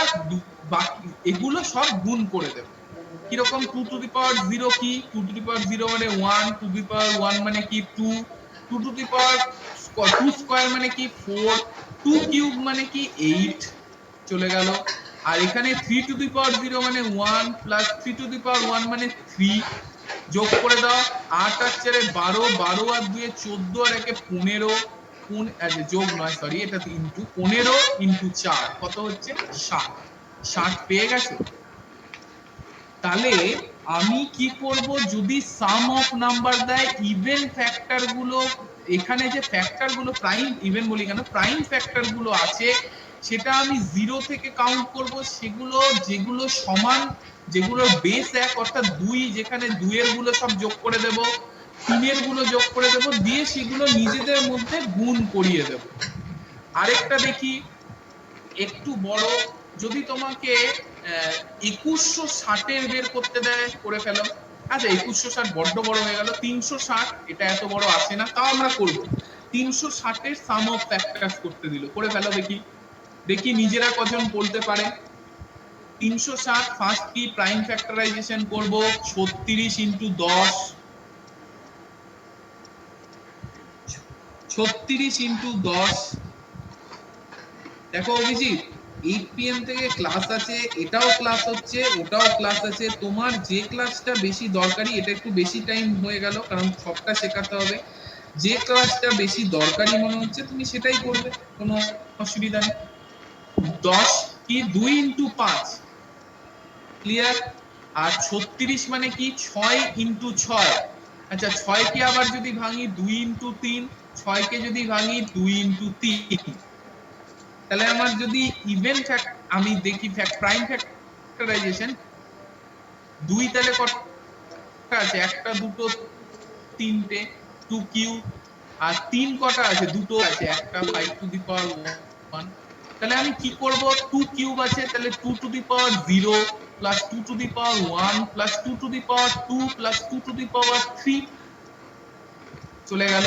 বাকি এগুলো সব গুণ করে দেব। কিরকম? 2 টু দি পাওয়ার 0 কি? 2 টু দি পাওয়ার 0 মানে 1, 2 টু দি পাওয়ার 1 মানে কি 2, 2 টু দি পাওয়ার 2 স্কয়ার মানে কি 4, 2 কিউব মানে কি 8 চলে গেল। আর এখানে 3 টু দি পাওয়ার 0 মানে 1 প্লাস 3 টু দি পাওয়ার 1 মানে 3, যোগ করে দাও। 8 আর 4 12, 12 আর 2 14 আর 1 15, যোগ নয় সরি, এটা ইনটু 15 ইনটু 4 কত হচ্ছে? 60। 60 পেয়ে গেছো? তাহলে আমি কি করব? যদি সাম অফ নাম্বার দেয়, ইভেন ফ্যাক্টর গুলো, এখানে যে ফ্যাক্টর গুলো প্রাইম, ইভেন বলি কেন, প্রাইম ফ্যাক্টর গুলো আছে সেটা আমি 0 থেকে কাউন্ট করব। সেগুলো যেগুলো সমান, যেগুলো বেস 1 অর্থাৎ 2, যেখানে 2 এর গুলো সব যোগ করে দেব, 3 এর গুলো যোগ করে দেব, দিয়ে সেগুলো নিজেদের মধ্যে গুণ করিয়ে দেব। আরেকটা দেখি একটু বড়, যদি তোমাকে 2160 এর বের করতে দেয়, করে ফেলো। আচ্ছা 2160 বড্ড বড় হয়ে গেল, 360, এটা এত বড় আসে না, তাও আমরা করব। 360 এর সাম অফ ফ্যাক্টরস করতে দিল, করে ফেলো দেখি। দেখি নিজেরা কজন বলতে পারে। 360 ফার্স্ট কি প্রাইম ফ্যাক্টরাইজেশন করব, 36 ইনটু 10, 36 ইনটু 10। দেখো অভিজিৎ, 8 PM থেকে ক্লাস আছে, এটাও ক্লাস হচ্ছে, ওটাও ক্লাস আছে, তোমার যে ক্লাসটা বেশি দরকারি, এটা একটু বেশি টাইম হয়ে গেল কারণ সবটা শেখাতে হবে। যে ক্লাসটা বেশি দরকারি মনে হচ্ছে তুমি সেটাই করবে, কোনো অসুবিধা নেই। 10 কি 2 ইনটু 5, ক্লিয়ার? আর 36 মানে কি 6 ইনটু 6। আচ্ছা 6 কে আবার যদি ভাঙি 2 ইনটু 3, 6 কে যদি ভাঙি 2 ইনটু 3, তাহলে আমার যদি ইভেন ফ্যাক্ট আমি দেখি প্রাইম ফ্যাক্টরাইজেশন 2, তাহলে কটা আছে? একটা, দুটো, তিনটে, 2 কিউ। আর 3 কটা আছে? দুটো আছে, একটা 5 টু দি পাওয়ার 1। তাহলে আমি কি করব? 2 কিউব আছে, তাহলে 2 to the power 0 plus 2 to the power 1 plus 2 to the power 2 plus 2 to the power 3 চলে গেল।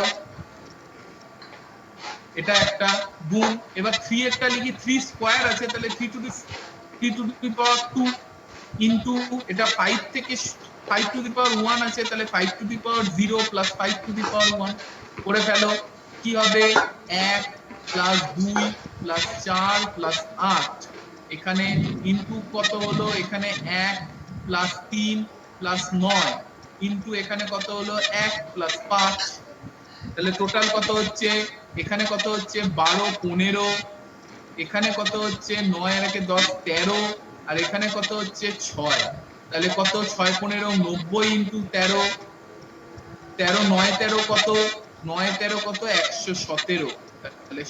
এটা একটা গুণ। এবার 3 এরটা লিখি, 3 স্কয়ার আছে, তাহলে 3 টু দি পাওয়ার 2 ইনটু এটা 5 থেকে 5 টু দি পাওয়ার 1 আছে, তাহলে 5 to the power 0 plus 5 to the power 1 করে ফেলো। কি হবে? 1 প্লাস 2 প্লাস 4 প্লাস 8, এখানে ইনটু কত হলো, এখানে 1 প্লাস 3 প্লাস 9 ইনটু এখানে কত হলো 1 প্লাস 5, তাহলে টোটাল কত হচ্ছে, এখানে কত হচ্ছে 12 15, এখানে কত হচ্ছে 9 আর 1 10 13, আর এখানে কত হচ্ছে 6, তাহলে কত 6 15 90 ইনটু 13, 13 9 13 কত, 9 13 কত 117, তাহলে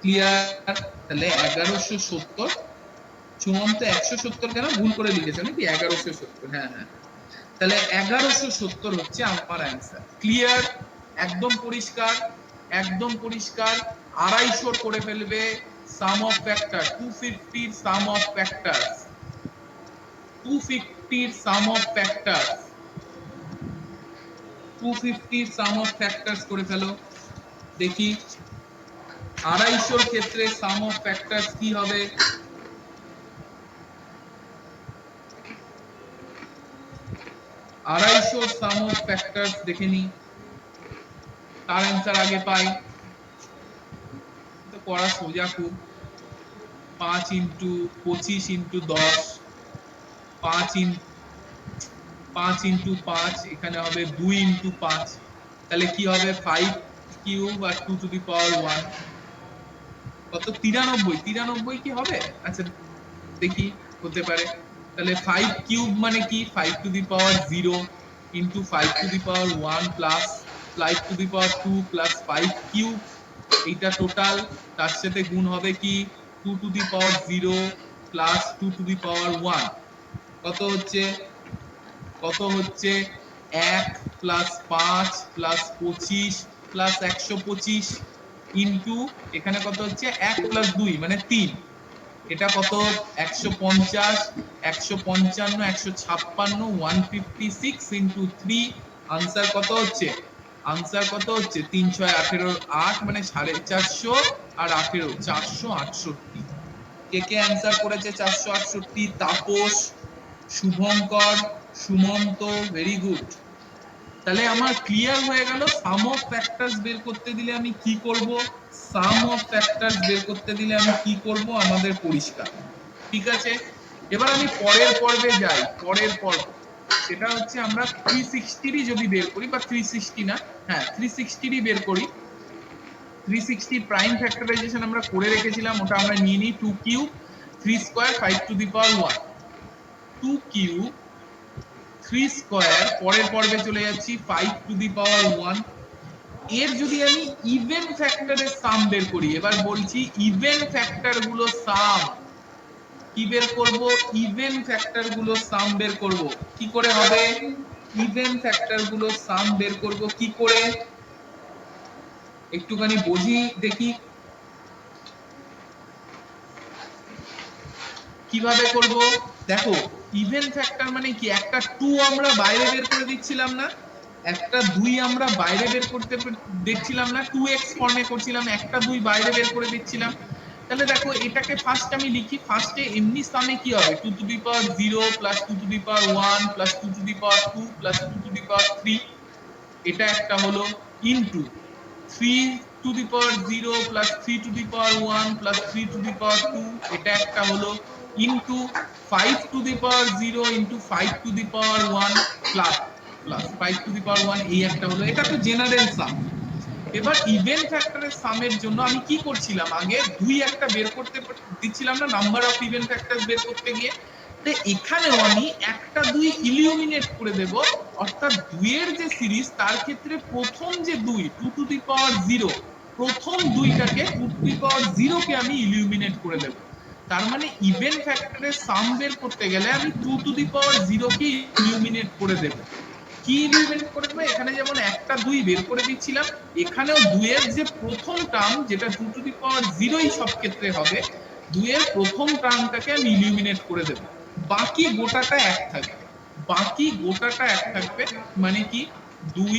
ক্লিয়ার। তাহলে 1170, সুমন্ত 170 কেন ভুল করে লিখেছে নাকি 1170, হ্যাঁ হ্যাঁ, তাহলে 1170 হচ্ছে আমার অ্যানসার। ক্লিয়ার, একদম পরিষ্কার, একদম পরিষ্কার। 250 করে ফেলবে সাম অফ ফ্যাক্টর, 250 এর সাম অফ ফ্যাক্টরস, 250 এর সাম অফ ফ্যাক্টরস, 250 এর সাম অফ ফ্যাক্টরস করে ফেলো দেখি। 250 এর ক্ষেত্রে সাম অফ ফ্যাক্টরস কি হবে? 250 সাম অফ ফ্যাক্টরস দেখে নি, তার অ্যান্সার আগে পাই তো পড়া সোজা খুব। 5 ইনটু 25 ইনটু 10, 5 ইনটু 5 এখানে হবে 2 ইনটু 5, তাহলে কি হবে 5 cube R 2 to the power 1 কত 93, 93 কি হবে? আচ্ছা দেখি, হতে পারে। তাহলে 5 কিউব মানে কি 5 to the power 0 into 5 to the power 1 plus 5 to the power 2 plus 5 cube, এইটা টোটাল, তার সাথে গুণ হবে কি 2 to the power 0 plus 2 to the power 1, কত হচ্ছে, কত হচ্ছে 1 প্লাস 5 প্লাস 25 প্লাস 125 ইনটু এখানে কত হচ্ছে 1 প্লাস 2 মানে 3, এটা কত 150 155 156 156 ইনটু 3, আনসার কত হচ্ছে, আনসার কত হচ্ছে 3 6 18 8 মানে 450 আর 18 468। কে কে অ্যান্সার করেছে 468? Tapas, Shubhankar, Sumanta, very good. তাহলে আমার ক্লিয়ার হয়ে গেল সাম অফ ফ্যাক্টরস বের করতে দিলে আমি কি করব, সাম অফ ফ্যাক্টরস বের করতে দিলে আমি কি করব, আমাদের পরিষ্কার। ঠিক আছে, এবার আমি পরের পর্বে যাই। পরের পর্ব সেটা হচ্ছে আমরা 360 যদি বের করি, বা 360 না, হ্যাঁ 360 বের করি। 360 প্রাইম ফ্যাক্টরাইজেশন আমরা করে রেখেছিলাম, ওটা আমরা নিয়ে নিই 2 cube 3 square 5 to the power 1, 2 cube 3 square, পরের পর্বে চলে যাচ্ছি 5 টু দি পাওয়ার 1। এর যদি আমি ইভেন ফ্যাক্টরের সাম বের করি, এবার বলছি ইভেন ফ্যাক্টর গুলো সাম কি বের করব, ইভেন ফ্যাক্টর গুলো সাম বের করব। কি করে হবে ইভেন ফ্যাক্টর গুলো সাম বের করব কি করে, একটুখানি বুঝি দেখি কিভাবে করব। দেখো ইভেন ফ্যাক্টর মানে কি, একটা 2 আমরা বাইরে বের করে দিচ্ছিলাম না, একটা 2 আমরা বাইরে বের করতে দেখছিলাম না, 2x ফর্মে করছিলাম, একটা 2 বাইরে বের করে দিচ্ছিলাম। তাহলে দেখো এটাকে ফার্স্ট আমি লিখি, ফার্স্টে এমনি সামে কি হবে 2 to the power 0 plus 2 to the power 1 plus 2 to the power 2 plus 2 to the power 3, এটা একটা হলো, into 3 to the power 0 plus 3 to the power 1 plus 3 to the power 2, এটা একটা হলো, into 5 to the power 0 into 5 to the power 1 plus 5 to the power 1, এই একটা হলো। এটা তো জেনারেল সাম। এবার ইভেন ফ্যাক্টরের সামের জন্য আমি কি করছিলাম, আগে 2 একটা বের করতে দিচ্ছিলাম না নাম্বার অফ ইভেন ফ্যাক্টরস বের করতে গিয়ে, তো এখানেও আমি একটা 2 ইলিমিনেট করে দেব, অর্থাৎ 2 এর যে সিরিজ তার ক্ষেত্রে প্রথম যে 2 2 টু দি পাওয়ার 0, প্রথম 2টাকে 2 টু দি পাওয়ার 0 কে আমি ইলিমিনেট করে দেব। তার মানে ইভেন ফ্যাক্টরের সাম বের করতে গেলে আমি 2 to the power 0 K eliminate করে দেব। কি ইলিমিনেট করে দেব, এখানে যেমন একটা 2 বের করে দিচ্ছিলাম, এখানেও 2 এর যে প্রথম টার্ম যেটা 2 টু দি পাওয়ার 0ই সব ক্ষেত্রে হবে, 2 এর প্রথম টার্মটাকে আমি ইলিমিনেট করে দেব, বাকি গোটাটা এক থাকবে, বাকি গোটাটা এক থাকবে। মানে কি 2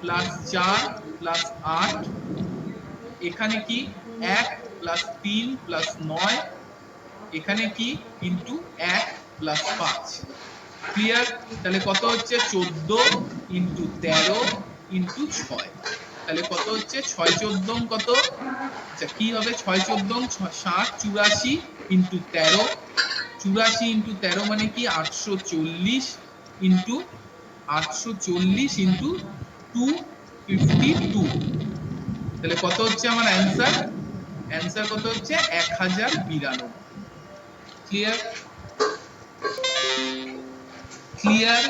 প্লাস 4 প্লাস 8, এখানে কি 1 প্লাস 3 প্লাস 9, এখানে কি ইনটু 1 প্লাস 5। ক্লিয়ার? তাহলে কত হচ্ছে 14 ইনটু 13 ইনটু 6, তাহলে কত হচ্ছে 6 14 কত, আচ্ছা কি হবে 6 14 60 84 ইন্টু 13, 84 ইন্টু 13 মানে কি 840 ইন্টু 840 ইন্টু 252। তাহলে কত হচ্ছে আমার অ্যান্সার? অ্যান্সার কত হচ্ছে 1092। ক্লিয়ার? ক্লিয়ার?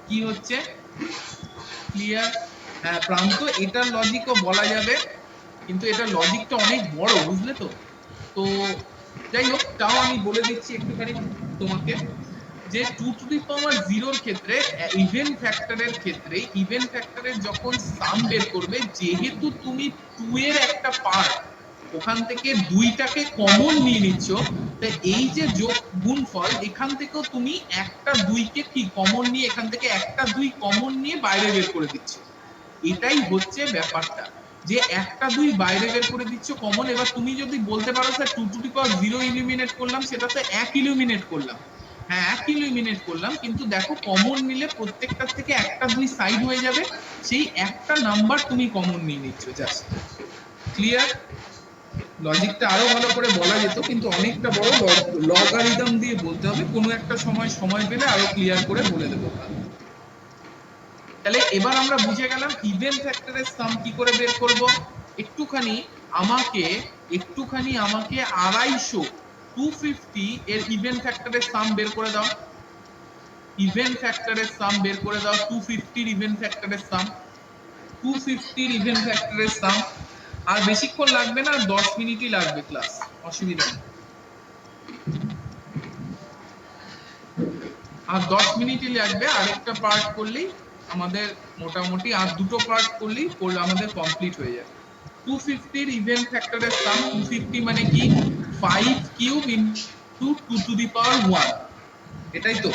কি হচ্ছে ক্লিয়ার? হ্যাঁ প্রান্ত, এটার লজিকও বলা যাবে, কিন্তু এটার লজিকটা অনেক বড়, বুঝলে তো? তো যাই হোক, তাও আমি বলে দিচ্ছি একটুখানি তোমাকে, যে 2 টু দি পাওয়ার 0 এর ক্ষেত্রে, ইভেন ফ্যাক্টরের ক্ষেত্রে, ইভেন ফ্যাক্টরের যখন সাম বের করবে, যেহেতু তুমি 2 এর একটা পার্ট ওখান থেকে 2টাকে কমন নিয়ে নিচ্ছ, তাই এই যে যোগ গুণফল, এখান থেকেও তুমি একটা 2কে কি কমন নিয়ে, এখান থেকে একটা 2 কমন নিয়ে বাইরে বের করে দিচ্ছ। এটাই হচ্ছে ব্যাপারটা, যে একটা 2 বাইরে বের করে দিচ্ছ কমন। এবার তুমি যদি বলতে পারো sir 2 to the power 0 eliminate করলাম, সেটা তো 1 ইলিমিনেট করলাম। হ্যাঁ 1 ইলিমিনেট করলাম, কিন্তু দেখো কমন নিলে প্রত্যেকটার থেকে একটা 2 সাইড হয়ে যাবে, সেই একটা নাম্বার তুমি কমন নিয়ে নিচ্ছ জাস্ট। ক্লিয়ার? লজিকটা আরো ভালো করে বলা যেত, কিন্তু অনেকটা বড়, লগারিদম দিয়ে বলতে হবে, কোনো একটা সময় পেলে আরো ক্লিয়ার করে বলে দেবো। তাহলে এবার আমরা বুঝে গেলাম ইভেন ফ্যাক্টরের সাম কি করে বের করব। একটুখানি আমাকে 250 250 এর ইভেন ফ্যাক্টরের সাম বের করে দাও। ইভেন ফ্যাক্টরের সাম বের করে দাও, 250 এর ইভেন ফ্যাক্টরের সাম, 250 এর ইভেন ফ্যাক্টরের সাম। আর বেশিক্ষণ লাগবে না, 10 মিনিটই লাগবে ক্লাস, অসুবিধা নেই। আর 10 মিনিটই লাগবে, আরেকটা পার্ট করলেই আমাদের মোটামুটি, আর দুটো পার্ট করলেই আমাদের কমপ্লিট হয়ে যাবে। 250 এর ইভেন ফ্যাক্টরের সাম, 250 মানে কি 5 cube into 2 to the power 1, এটাই তো?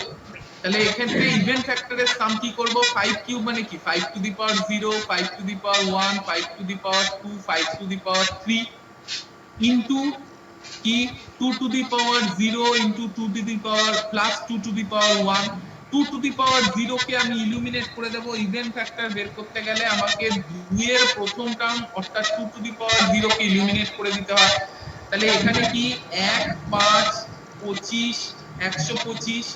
তাহলে এক্ষেত্রে ইভেন ফ্যাক্টরের সাম কি করব? 5 কিউব মানে কি 5 to the power 0, 5 to the power 1, 5 to the power 2, 5 to the power 3 into কি 2 to the power 0 into 2 to the power plus 2 to the power 1। 2 to the power 0 কে আমি ইলুমিনেট করে দেব। ইভেন ফ্যাক্টর বের করতে গেলে আমাকে 2 এর প্রথম টার্ম অর্থাৎ 2 to the power 0 K illuminate করে দিতে হয়। তাহলে এখানে কি 1 5 25 125,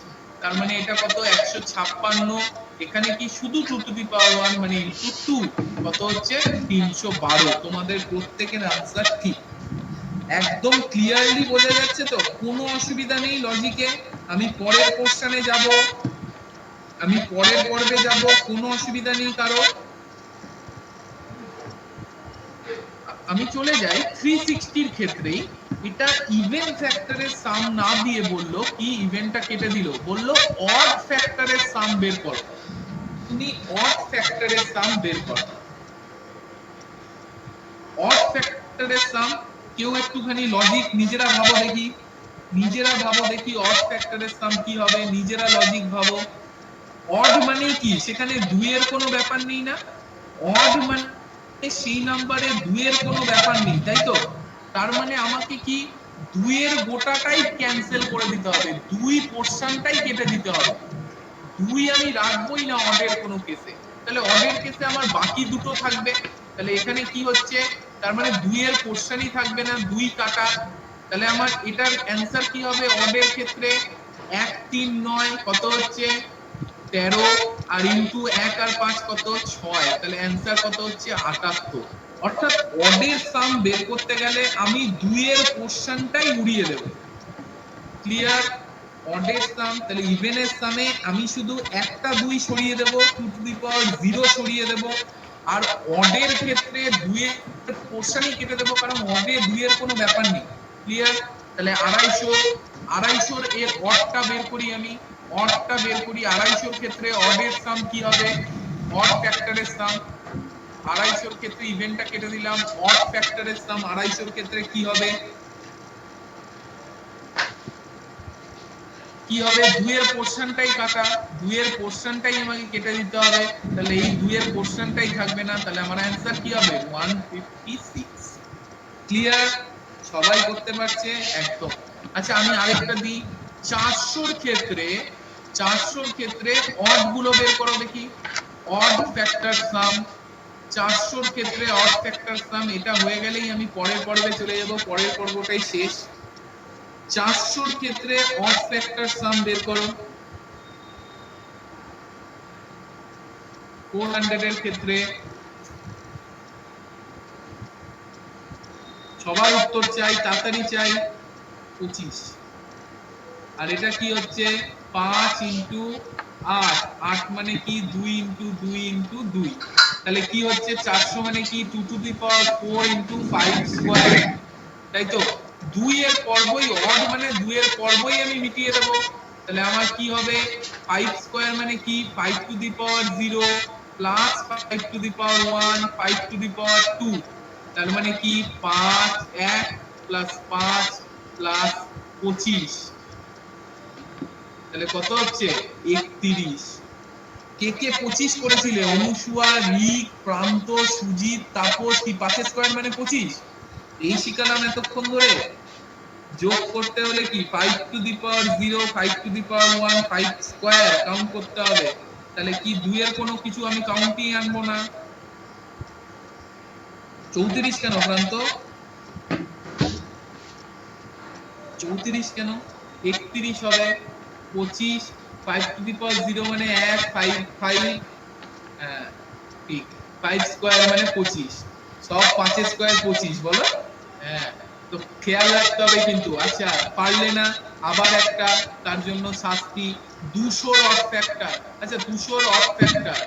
তার মানে এটা কত 156। এখানে কি শুধু 2 টু দি পাওয়ার 1 মানে ইনটু 2 কত হচ্ছে 312। তোমাদের প্রত্যেকের आंसर ঠিক, একদম ক্লিয়ারলি বোঝা যাচ্ছে তো? কোনো অসুবিধা নেই লজিকে। আমি পরের কোশ্চেনে যাব, আমি পরের পর্বে যাব, কোনো অসুবিধা নেই কারো। আমি চলে যাই 360 এর ক্ষেত্রেই। এটা ইভেন ফ্যাক্টরের সাম না দিয়ে বললো কি, ইভেনটা কেটে দিল, বললো অড ফ্যাক্টরের সাম বের করো। তুমি অড ফ্যাক্টরের সাম বের করো। অড ফ্যাক্টরের সাম, কেউ একটুখানি লজিক নিজেরা ভাবো দেখি, নিজেরা ভাবো দেখি অড ফ্যাক্টরের সাম কি হবে, নিজেরা লজিক ভাবো। অড মানে কি, সেখানে 2 এর কোনো ব্যাপার নেই না? অড মানে সেই নাম্বারে 2 এর কোনো ব্যাপার নেই, তাই তো? তার মানে আমাকে কি 2 এর গোটাটাই ক্যান্সেল করে দিতে হবে, 2 পোরশনটাই কেটে দিতে হবে। 2 আমি রাখবোই না অডের কোনো কেসে। তাহলে অডের কেসে আমার বাকি দুটো থাকবে। তাহলে এখানে কি হচ্ছে, তার মানে 2 এর পোরশনই থাকবে না, 2 কাটা। তাহলে আমার এটার অ্যানসার কি হবে অডের ক্ষেত্রে? 1 3 9 কত হচ্ছে 13, আর ইনটু 1 আর 5 কত 6, তাহলে অ্যানসার কত হচ্ছে 78। অর্থাৎ অডের সাম বের করতে গেলে আমি 2 এর পোরশনটাই উড়িয়ে দেব। ক্লিয়ার? অডের সাম, তাহলে ইভেনের সামে আমি শুধু একটা 2 সরিয়ে দেব, 2 টু দি পাওয়ার 0 সরিয়ে দেব। আর অডের ক্ষেত্রে 2 এর পোরশনই কেটে দেব, কারণ অডে 2 এর কোনো ব্যাপার নেই। ক্লিয়ার? তাহলে 250 এর অডটা বের করি আমি, অডটা বের করি। 250 এর ক্ষেত্রে অডের সাম কি হবে? অড ফ্যাক্টরের সাম। 250 এর ক্ষেত্রে ইভেনটা কেটে দিলাম, অড ফ্যাক্টরের সাম 250 এর ক্ষেত্রে কি হবে? কি হবে 2 এর পোরশনটাই কাটা, 2 এর পোরশনটাই আমাকে কেটে দিতে হবে। তাহলে এই 2 এর পোরশনটাই থাকবে না, তাহলে আমার অ্যানসার কি হবে 156। ক্লিয়ার? সবাই করতে পারছে? একদম। আচ্ছা আমি আরেকটা দিই, 400 এর ক্ষেত্রে অড গুলো বের করো দেখি। অড ফ্যাক্টর সাম, 400 এর ক্ষেত্রে অড ফ্যাক্টর সাম, এটা হয়ে গেলেই আমি পরের পর্বে চলে যাব, পরের পর্বটাই শেষ। 400 এর ক্ষেত্রে অড ফ্যাক্টর সাম বের করো। 400 এর ক্ষেত্রে সবার উত্তর চাই, তাড়াতাড়ি চাই। 25। আর এটা কি হচ্ছে 5 ইনটু 8, 8 মানে কি 2 ইনটু 2 ইনটু 2, তাহলে কি হচ্ছে 400 মানে কি 2 to the power 4 into 5 square, তাই তো। 2 এর পর্বই অড মানে 2 এর পর্বই আমি মিটিয়ে দেব, তাহলে আমার কি হবে 5 স্কয়ার মানে কি 5 to the power 0 plus 5 to the power 1 5 to the power 2, তার মানে কি 5 1 প্লাস 5 প্লাস 25, তাহলে কত হচ্ছে 31। কে কে 25 করেছিলে? অনুসুয়া, রিক, প্রান্ত, সুজিত, তাপস। কি 5 স্কয়ার মানে 25? এই শিখালাম এতক্ষণ ধরে। যোগ করতে হলে কি 5 to the power 0 5 to the power 1 5 square count করতে হবে, তাহলে কি 2 এর কোনো কিছু আমি কাউন্টই আনবো না। 34 কেন প্রান্ত? 34 কেন? 31 হবে। 25 5 টু দি পাওয়ার 0 মানে 1 5 5 ঠিক 5 স্কয়ার মানে 25, সব 5 স্কয়ার 25 বলো। হ্যাঁ, তো খেয়াল রাখতে হবে কিন্তু। আচ্ছা পারলে না আবার একটা, তার জন্য শাস্তি 200 অড ফ্যাক্টর। আচ্ছা 200 অড ফ্যাক্টর,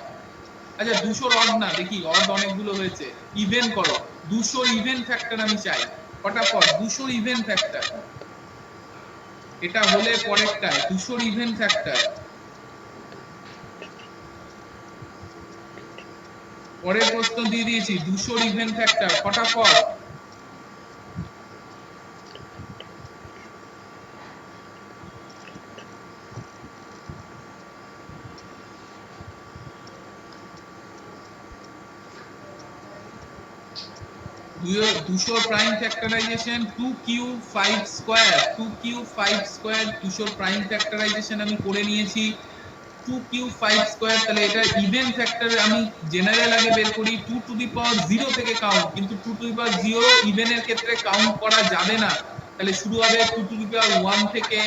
আচ্ছা 200 অড না, দেখি অড অনেকগুলো হয়েছে, ইভেন করো। 200 ইভেন ফ্যাক্টর আমি চাই, ফটাফট 200 ইভেন ফ্যাক্টর। এটা হলে পরেরটায় 200 ইভেন ফ্যাক্টর। পরের প্রশ্ন দিয়ে দিয়েছি 200 ইভেন ফ্যাক্টর, ফটাফট। দুশো prime factorisation 2 cube 5 square, 2 cube 5 square 200 prime factorisation আমি করে নিয়েছি। 2 কিউ 5 স্কয়ার, তাহলে এটা ইভেন ফ্যাক্টর আমি জেনারেল আগে বের করি। 2 টু দি পাওয়ার 0 থেকে কাউন্ট, কিন্তু 2 টু দি পাওয়ার 0 ইভেনের ক্ষেত্রে কাউন্ট করা যাবে না, তাহলে শুরু হবে 2 টু দি পাওয়ার 1 থেকে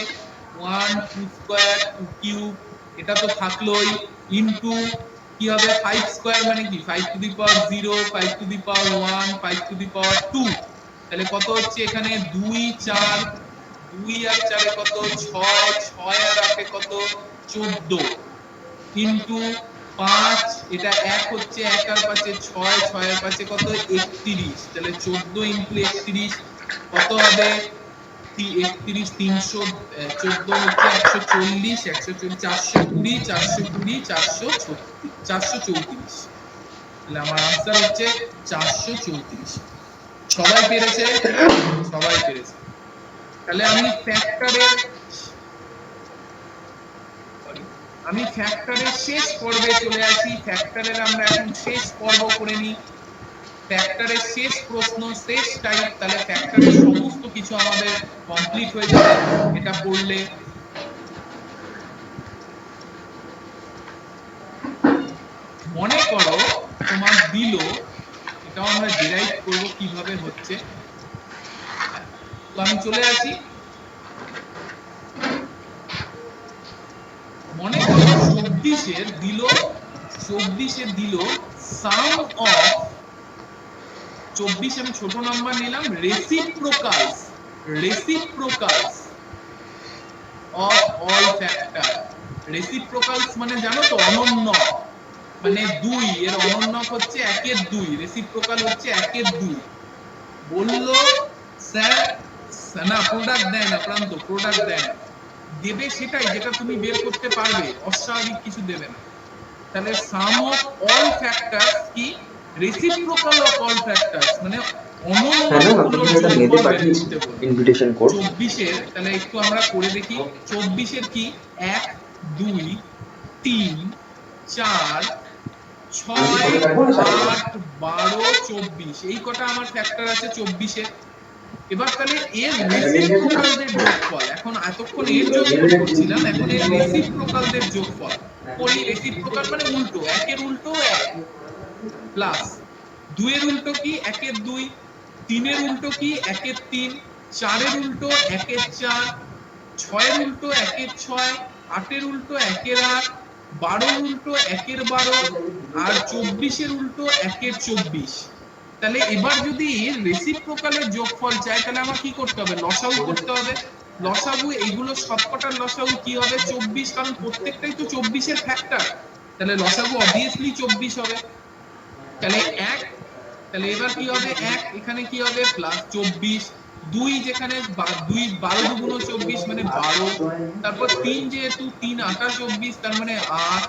1 2 স্কয়ার 2 কিউব, এটা তো থাকলোই, ইনটু কি হবে 5 স্কয়ার মানে কি 5 to the power 0 5 to the power 1 5 to the power 2, তাহলে কত হচ্ছে এখানে 2 4 2 আর 4 এ কত 6 6 আর 8 এ কত 14 ইনটু 5, এটা 1 হচ্ছে 1 আর 5 এ 6 6 আর 5 এ কত 31, তাহলে 14 ইনটু 31 কত হবে 31 300 14 হচ্ছে 140 140 420 420 434, তাহলে আমার आंसर হচ্ছে 434। সবাই পেরেছে? সবাই পেরেছে। তাহলে আমি ফ্যাক্টরের শেষ পর্বে চলে আসি। ফ্যাক্টরের আমরা এখন শেষ পর্ব করে নিই। ফ্যাক্টরের শেষ প্রশ্ন, শেষ টাইপ, তাহলে ফ্যাক্টরের সমস্ত কিছু আমাদের কমপ্লিট হয়ে যাবে এটা পড়লে। মনে করো তোমার দিল, এটাও আমরা ডিরাইভ করব কিভাবে হচ্ছে। তো আমি চলে আসি, মনে করো 24 এর দিল সাম অফ 24, আমি ছোট নাম্বার নিলাম, রেসিপ্রোকালস অফ অল ফ্যাক্টর। রেসিপ্রোকালস মানে জানো তো অনন্য, মানে 2 এর অনন্যক হচ্ছে 1 এর 2, রেসিপ্রোকাল হচ্ছে 1 এর 2। বললো স্যার না প্রোডাক্ট দেয় না, প্রান্ত প্রোডাক্ট দেয় না, দেবে সেটাই যেটা তুমি বের করতে পারবে, অস্বাভাবিক কিছু দেবে না। তাহলে সাম অফ অল ফ্যাক্টরস কি রেসিপ্রোকাল অফ অল ফ্যাক্টরস, মানে অনন্যগুলোর যোগফল বের করতে বলবে। ইনভিটেশন কোড 24 এর, তাহলে একটু আমরা করে দেখি। 24 এর কি 1 2 3 4 6 8 12 24, এই কটা আমার ফ্যাক্টর আছে 24 এর। এবার তাহলে এর রেসিপ্রোকালদের যোগফল, এখন এতক্ষণ এর যোগফল করছিলাম, এখন এর রেসিপ্রোকালদের যোগফল করি। রেসিপ্রোকাল মানে উল্টো, 1 এর উল্টো 1 প্লাস 2 এর উল্টো কি 1 এর 2, 3 এর উল্টো কি 1 এর 3, 4 এর উল্টো 1 এর 4, 6 এর উল্টো 1 এর 6, 8 এর উল্টো 1 এর 8, 12 এর উল্টো 1 এর 12 আর 24 এর উল্টো 1 এর 24। তাহলে এবার যদি রেসিপ্রোকালের যোগফল চাই তাহলে আমার কি করতে হবে? লসাগু করতে হবে। লসাগু এগুলো সবকটার লসাগু কি হবে? 24, কারণ প্রত্যেকটাই তো 24 এর ফ্যাক্টর। তাহলে লসাগু অবভিয়াসলি 24 হবে। তাহলে 1, তাহলে এবার কি হবে? 1 এখানে কি হবে? প্লাস 24, 2 যেখানে 2 12 দুগুণ 24 মানে 12, তারপর 3 যেহেতু 3 8 24 তার মানে 8,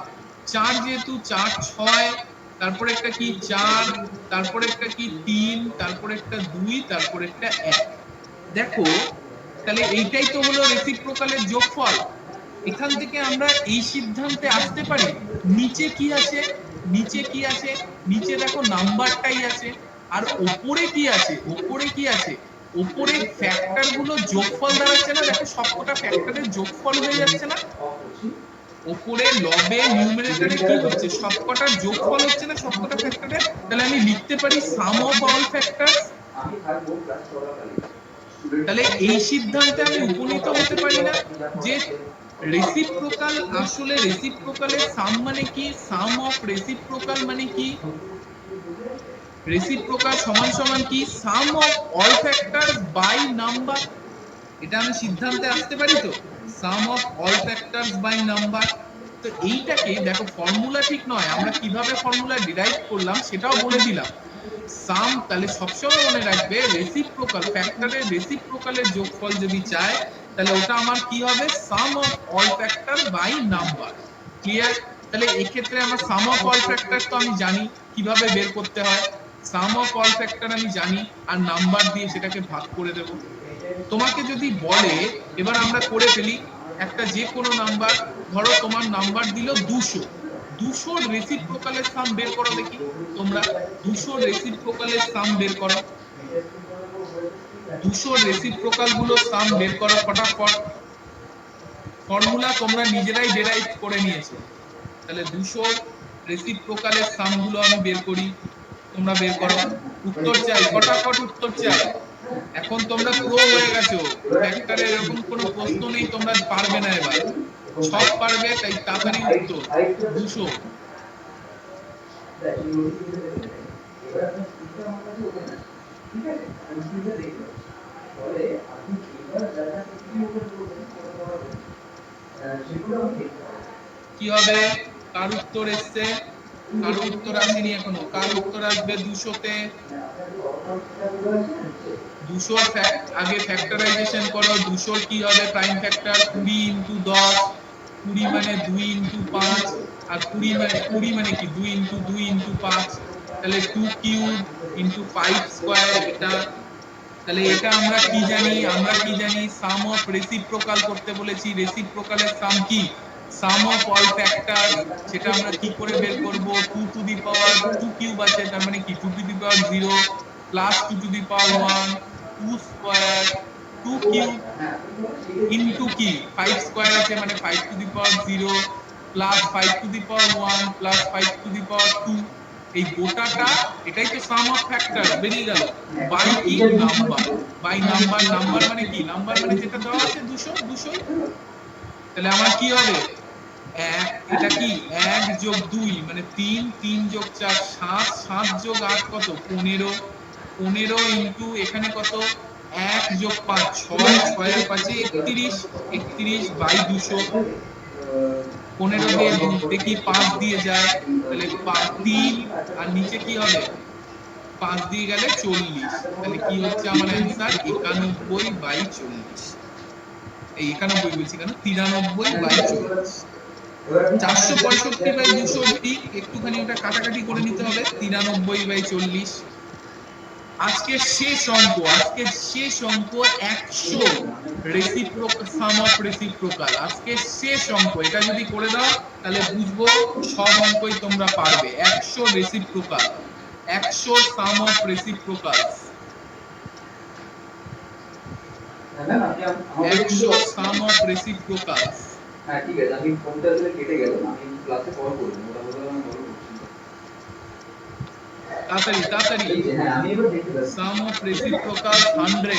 4 যেহেতু 4 6, তারপর একটা কি 4, তারপর একটা কি 3, তারপর একটা 2, তারপর একটা 1। দেখো তাহলে এইটাই তো হলো রেসিপ্রোকালের যোগফল। এখান থেকে আমরা এই সিদ্ধান্তে আসতে পারি নিচে কি আছে, নিচে কি আছে, নিচে দেখো নাম্বারটাই আছে। আর উপরে কি আছে, উপরে কি আছে, উপরে ফ্যাক্টর গুলো যোগফল দাঁড়াচ্ছে না, দেখো সবকটা ফ্যাক্টরের যোগফল হয়ে যাচ্ছে না। উপরে লবে নিউমারেটরে কি হচ্ছে, সবকটার যোগফল হচ্ছে না সবকটা ফ্যাক্টরের। তাহলে আমি লিখতে পারি সাম অফ অল ফ্যাক্টরস। তাহলে এই সিদ্ধান্তে আমি উপনীত হতে পারি না যে রেসিপ্রোকাল, আসলে রেসিপ্রোকালের সাম মানে কি, সাম অফ রেসিপ্রোকাল মানে কি, রেসিপ্রোকাল সমান সমান কি sum of all factors by number. এটা আমি সিদ্ধান্তে আসতে পারি তো, sum of all factors by number. তো এইটাকে দেখো ফর্মুলা ঠিক নয়, আমরা কিভাবে ফর্মুলা ডিরাইভ করলাম সেটাও বলে দিলাম। সাম, তাহলে সবসময় মনে রাখবে রেসিপ্রোকাল ফ্যাক্টরের রেসিপ্রোকালের যোগফল যদি চায় তাহলে ওটা আমার কি হবে? Sum of all factor by number. Clear? তাহলে এই ক্ষেত্রে আমার সাম অফ অল ফ্যাক্টর তো আমি জানি কিভাবে বের করতে হয়, সাম অফ অল ফ্যাক্টর আমি জানি, আর নাম্বার দিয়ে সেটাকে ভাগ করে দেব। তোমাকে যদি বলে, এবার আমরা করে ফেলি একটা যে কোনো নাম্বার, ধরো তোমার নাম্বার দিল 200, 200 রেসিপ্রোকালের সাম বের করো দেখি। তোমরা 200 রেসিপ্রোকালের সাম বের করো, 200 রেসিপ্রোকাল গুলো সাম বের করো ফটাফট। ফর্মুলা তোমরা নিজেরাই ডেরাইভ করে নিয়েছো। তাহলে 200 রেসিপ্রোকালের সাম গুলো আমি বের করি, তোমরা বের করো। উত্তর চাই, ফটাফট উত্তর চাই। এখন তোমরা প্রো হয়ে গেছো, ফ্যাক্টরের এরকম কোনো প্রশ্ন নেই তোমরা পারবে না, এবার সব পারবে, তাই তাড়াতাড়ি উত্তর 200। কি হবে? কার উত্তর এসছে? কার উত্তর আসেনি এখনো? কার উত্তর আসবে 200-তে? 200 আগে ফ্যাক্টরাইজেশন করো। 200 কি হবে প্রাইম ফ্যাক্টর? 20 ইনটু 10, 20 মানে 2 ইনটু 5, আর 20 মানে কি 2 ইনটু 2 ইনটু 5, তাহলে 2 কিউব ইনটু 5 স্কয়ার এটা। তাহলে এটা আমরা কি জানি, আমরা কি জানি সাম অফ রেসিপ্রোকাল করতে বলেছি। রেসিপ্রোকালের সাম কি? Sum of all factor. সেটা আমরা কি করে বের করব? 2 টু দি পাওয়ার 2 কিউব আছে, তার মানে কি 2 to the power 0 plus 2 to the power 1, 2 square 2 cube into কি 5 স্কয়ার আছে, মানে 5 to the power 0 plus 5 to the power 1 plus 5 to the power 2। এই গোটাটা এটাই তো সাম অফ ফ্যাক্টর বেরিয়ে গেল। বাই কি? নাম্বার। By number. নাম্বার মানে কি? নাম্বার মানে যেটা দেওয়া আছে 200, 200। তাহলে আমার কি হবে? এটা কি 1 যোগ 2 মানে 3, 3 যোগ 4 7, 7 যোগ 8 কত? 15, 15 ইনটু এখানে কত? 1 যোগ 5 6, 6 এর 5 31, 31 বাই 200। 15 দিয়ে দেখি 5 দিয়ে যায়, তাহলে 3, আর নিচে কি হবে? 5 দিয়ে গেলে 40। তাহলে কি হচ্ছে আমার অ্যান্সার? 91/40। এই 91 বলছি কেন, 93/40। 465/200 ঠিক একটুখানি ওটা কাটাকাটি করে নিতে হবে। 93/40। আজকের শেষ অঙ্ক, আজকের শেষ অঙ্ক 100 রেসিপ্রোকাল, সাম অফ রেসিপ্রোকাল। আজকের শেষ অঙ্ক, এটা যদি করে দাও তাহলে বুঝবো সব অঙ্কই তোমরা পারবে। 100 reciprocal, 100 some of reciprocal, 100 some of reciprocal. হ্যাঁ ঠিক আছে, আমি ফোনটা কেটে গেল, আমি ক্লাসে কল করবো, মোটামুটি আমি কল করছি। তাড়াতাড়ি তাড়াতাড়ি হ্যাঁ আমি এবার দেখতে পাচ্ছি সাম অফ রেসিপ্রোকালস 100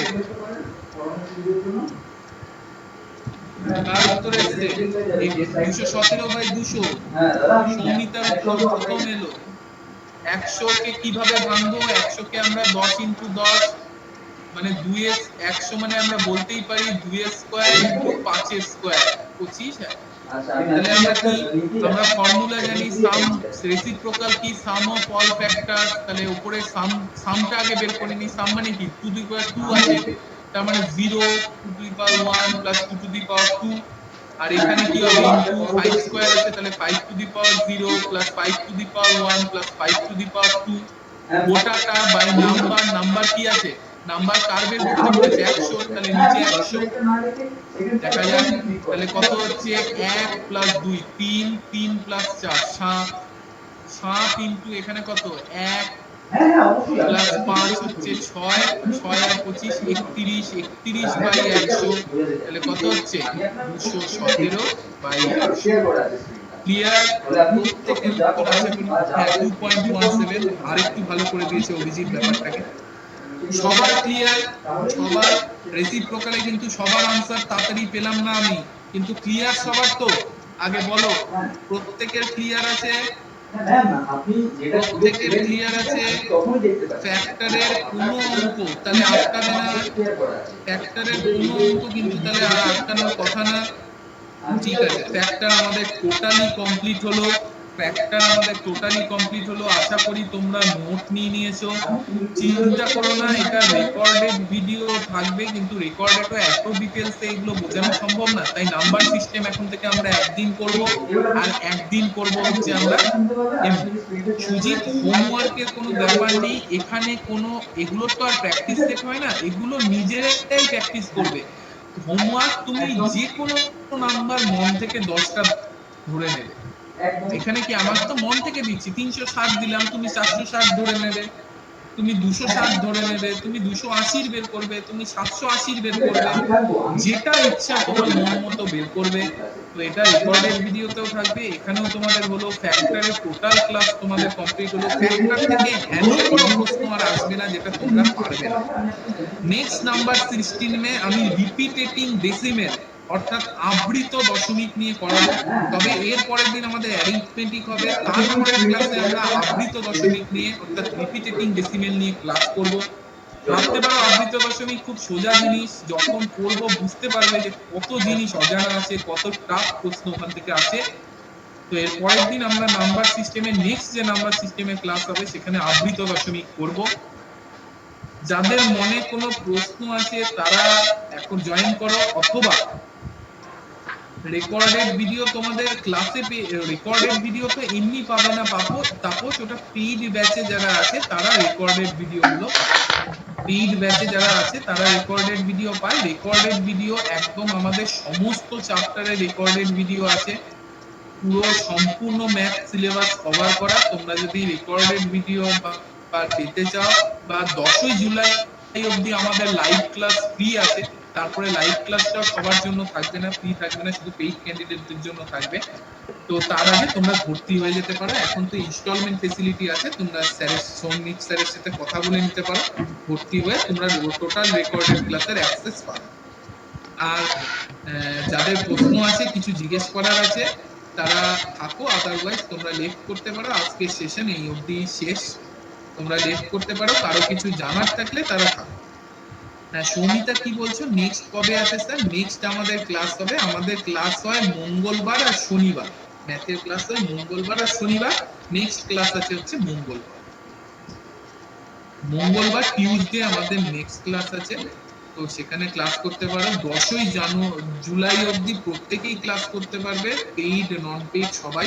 কার উত্তর এসছে 217/200 হ্যাঁ দাদা আমি সৌমিতার উত্তর প্রথম এলো 100 কে কিভাবে ভাঙবো 100 কে আমরা 10 * 10 মানে 2s 100 মানে আমরা বলতেই পারি 2s স্কয়ার * 5s স্কয়ার 25 আচ্ছা আমি তাহলে আমরা কি আমরা ফর্মুলা জানি সাম রেসিপ্রোকাল কি সাম অফ অল ফ্যাক্টরস তাহলে উপরে সামটা আগে বের করে নি সাম মানে কি 2 টু দি পাওয়ার 2 আছে তার মানে 0 2 to the power 1 plus 2 to the power 2 আর এখানে কি হবে ইনটু 5 স্কয়ার আছে তাহলে 5 to the power 0 plus 5 to the power 1 plus 5 to the power 2 গোটাটা বাই নাম্বার কি আছে নাম্বার কার বের করতে বলেছে 100 তাহলে নিচে 100 দেখা যাক তাহলে কত হচ্ছে 1 প্লাস 2 3 3 প্লাস 4 7 7 ইনটু এখানে কত 1 প্লাস 5 হচ্ছে 6 6 আর 25 31 31 বাই 100 তাহলে কত হচ্ছে 217/100 ক্লিয়ার প্রত্যেকের উত্তর আশা করি হ্যাঁ 2.17 আরেকটু ভালো করে দিয়েছে অভিজিৎ ব্যাপারটাকে সবার ক্লিয়ার সবার রেসিপ্রোকালে কিন্তু সবার আনসার তাড়াতাড়ি পেলাম না আমি কিন্তু ক্লিয়ার সবার তো আগে বলো প্রত্যেকের ক্লিয়ার আছে প্রত্যেকের ক্লিয়ার আছে ফ্যাক্টরের কোনো অঙ্ক তাহলে আটকাবে না ফ্যাক্টরের কোনো অঙ্ক কিন্তু তাহলে আর আটকানোর কথা না ঠিক আছে ফ্যাক্টর আমাদের টোটালি কমপ্লিট হলো আশা করি তোমরা নোট নিয়ে নিয়েছো চিন্তা করো না এটা রেকর্ডেড ভিডিও থাকবে কিন্তু রেকর্ডেডও এত ডিটেইলসে এগুলো বোঝানো সম্ভব না তাই নাম্বার সিস্টেম এখন থেকে আমরা একদিন করব আর একদিন করব হচ্ছে আমরা সুজিত হোমওয়ার্কের কোনো ব্যাপার নেই এখানে কোনো এগুলো তো আর প্র্যাকটিস সেট হয় না এগুলো নিজেরাই প্র্যাকটিস করবে হোমওয়ার্ক তুমি যে কোনো নাম্বার মন থেকে 10টা ধরে নেবে এখানে কি আমার তো মন থেকে দিচ্ছি 360 দিলাম তুমি 460 ধরে নেবে তুমি 260 ধরে নেবে তুমি 280 বের করবে তুমি 780 বের করবে যেটা ইচ্ছা তোমার মন মতো বের করবে তো এটা রেকর্ডেড ভিডিওতেও থাকবে এখানেও তোমাদের হলো ফ্যাক্টরের টোটাল ক্লাস তোমাদের কমপ্লিট হলো ফ্যাক্টর থেকে হেনো কোনো প্রশ্ন আর আসবে না যেটা তোমরা পারবে না নেক্সট নাম্বার 16 মে আমি রিপিটেটিং ডেসিমেল অর্থাৎ আবৃত দশমিক নিয়ে করাবো তবে এর পরের দিন আমাদের অ্যারিথমেটিক হবে তারপরের ক্লাসে আমরা আবৃত দশমিক নিয়ে অর্থাৎ রিপিটেটিং ডেসিমেল নিয়ে ক্লাস করব ভাবতে পারো আবৃত দশমিক খুব সোজা জিনিস যখন করব বুঝতে পারবে যে কত জিনিস অজানা আছে কত টাফ প্রশ্ন ওখান থেকে আসে তো এর পরের দিন আমরা নাম্বার সিস্টেমে নেক্সট যে নাম্বার সিস্টেমে ক্লাস হবে সেখানে আবৃত দশমিক করব যাদের মনে কোনো প্রশ্ন আছে তারা এখন জয়েন করো অথবা রেকর্ডেড ভিডিও তোমাদের ক্লাসে রেকর্ডেড ভিডিও তো এমনি পাবে না তাপস ওটা পেইড ব্যাচে যারা আছে তারা রেকর্ডেড ভিডিওগুলো পেইড ব্যাচে যারা আছে তারা রেকর্ডেড ভিডিও পায় রেকর্ডেড ভিডিও একদম আমাদের সমস্ত চ্যাপ্টারে রেকর্ডেড ভিডিও আছে পুরো সম্পূর্ণ ম্যাথ সিলেবাস কভার করা তোমরা যদি রেকর্ডেড ভিডিও বা পেতে চাও বা 10ই জুলাই অবধি আমাদের লাইভ ক্লাস ফ্রি আছে তারপরে লাইভ ক্লাসটা সবার জন্য থাকবে না ফ্রি থাকবে না শুধু পেইড ক্যান্ডিডেটদের জন্য থাকবে তো তার আগে তোমরা ভর্তি হয়ে যেতে পারো এখন তো ইনস্টলমেন্ট ফ্যাসিলিটি আছে তোমরা স্যারের সৌমিক স্যারের সাথে কথা বলে নিতে পারো ভর্তি হয়ে তোমরা টোটাল রেকর্ডেড ক্লাসের অ্যাক্সেস পাবে আর যাদের প্রশ্ন আছে কিছু জিজ্ঞেস করার আছে তারা থাকো আদারওয়াইজ তোমরা লেফট করতে পারো আজকের সেশন এই অবধি শেষ তোমরা লেফট করতে পারো কারো কিছু জানার থাকলে তারা থাকো হ্যাঁ সৌমিতা কি বলছো নেক্সট কবে আছে স্যার নেক্সট আমাদের ক্লাস হবে আমাদের ক্লাস হয় মঙ্গলবার আর শনিবার ম্যাথের ক্লাস হয় মঙ্গলবার আর শনিবার নেক্সট ক্লাস আছে হচ্ছে মঙ্গলবার টিউসডে আমাদের নেক্সট ক্লাস আছে তো সেখানে ক্লাস করতে পারো 10ই জুলাই অবধি প্রত্যেকেই ক্লাস করতে পারবে পেইড নন পেইড সবাই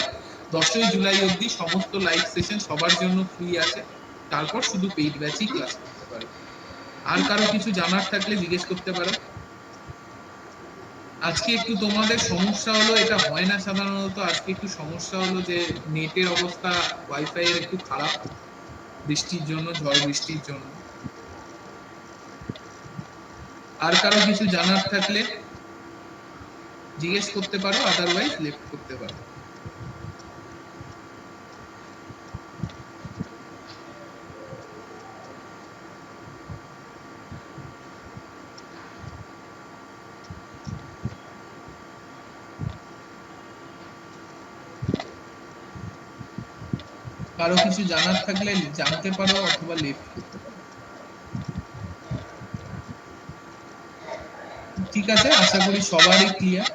10ই জুলাই অবধি সমস্ত লাইভ সেশন সবার জন্য ফ্রি আছে তারপর শুধু পেইড ব্যাচই ক্লাস করতে পারবে আর কারো কিছু জানার থাকলে জিজ্ঞেস করতে পারো আজকে একটু তোমাদের সমস্যা হলো এটা হয় না সাধারণত আজকে একটু সমস্যা হলো যে নেটের অবস্থা ওয়াইফাই এর একটু খারাপ বৃষ্টির জন্য ঝড় বৃষ্টির জন্য আর কারো কিছু জানার থাকলে জিজ্ঞেস করতে পারো আদারওয়াইজ লেফট করতে পারো কারো কিছু জানার থাকলে জানতে পারো অথবা লেফট করতে পারো। ঠিক আছে, আশা করি সবারই ক্লিয়ার।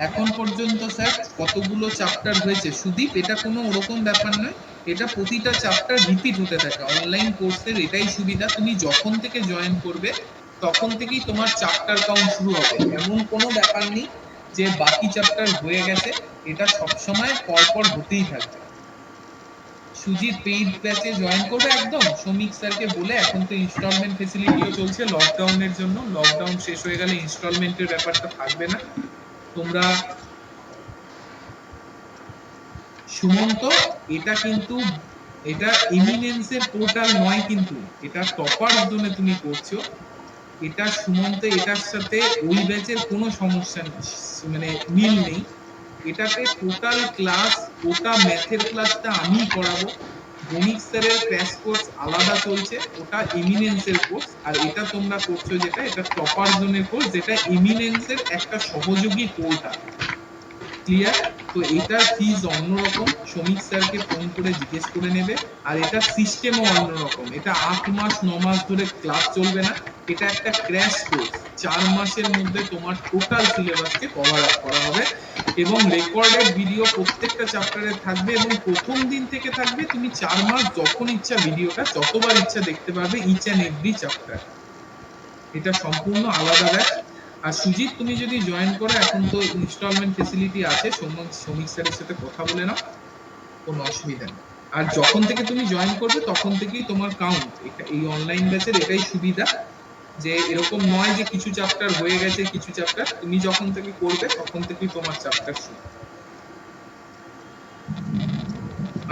এখন পর্যন্ত স্যার কতগুলো চ্যাপ্টার হয়েছে সুদীপ? এটা কোনো ওরকম ব্যাপার নয়, এটা প্রতিটা চ্যাপ্টার রিপিট হতে থাকে। অনলাইন কোর্সের এটাই সুবিধা, তুমি যখন থেকে জয়েন করবে তখন থেকেই তোমার চ্যাপ্টার কাউন্ট শুরু হবে। এমন কোনো ব্যাপার নেই যে বাকি চ্যাপ্টার হয়ে গেছে, এটা সবসময় পরপর হতেই থাকবে। সুজিত পেইড ব্যাচে জয়েন করবে একদম, শ্রমিক স্যারকে বলে। এখন তো ইনস্টলমেন্ট ফেসিলিটিও চলছে লকডাউনের জন্য, লকডাউন শেষ হয়ে গেলে ইনস্টলমেন্টের ব্যাপারটা থাকবে না। তোমরা সুমন্ত, এটা কিন্তু এটা এমিনেন্সের পোর্টাল নয়, কিন্তু এটা টপার জোনে তুমি করছো। এটা সুমন্ত, এটার সাথে ওই ব্যাচের কোনো সমস্যা মানে মিল নেই। এটাতে টোটাল ক্লাস, ওটা ম্যাথের ক্লাসটা আমিই করাবো। গণিত স্যারের ক্র্যাশ কোর্স আলাদা চলছে, ওটা এমিনেন্সের কোর্স। আর এটা তোমরা করছো যেটা, এটা টপার জোনের কোর্স, যেটা এমিনেন্সের একটা সহযোগী পোর্টাল। ক্লিয়ার? তো এটার ফিজ অন্যরকম, শ্রমিক স্যারকে ফোন করে জিজ্ঞেস করে নেবে। আর এটা সিস্টেমও অন্যরকম, এটা 8 মাস 9 মাস ধরে ক্লাস চলবে না, এটা একটা ক্র্যাশ কোর্স। 4 মাসের মধ্যে তোমার টোটাল সিলেবাসকে কভার আপ করা হবে এবং রেকর্ডেড ভিডিও প্রত্যেকটা চ্যাপ্টারে থাকবে এবং প্রথম দিন থেকে থাকবে। তুমি 4 মাস যখন ইচ্ছা ভিডিওটা যতবার ইচ্ছা দেখতে পারবে, ইচ এন্ড এভরি চ্যাপ্টার। এটা সম্পূর্ণ আলাদা ব্যাচ। আর সুজিত, তুমি যদি জয়েন করো, এখন তো ইনস্টলমেন্ট ফেসিলিটি আছে, শ্রমিক স্যারের সাথে কথা বলে নাও, কোনো অসুবিধা নেই। আর যখন থেকে তুমি জয়েন করবে তখন থেকেই তোমার কাউন্ট। এই অনলাইন ব্যাচের এটাই সুবিধা যে এরকম নয় যে কিছু চ্যাপ্টার হয়ে গেছে, কিছু চ্যাপ্টার তুমি যখন থেকে করবে তখন থেকেই তোমার চ্যাপ্টার শুরু।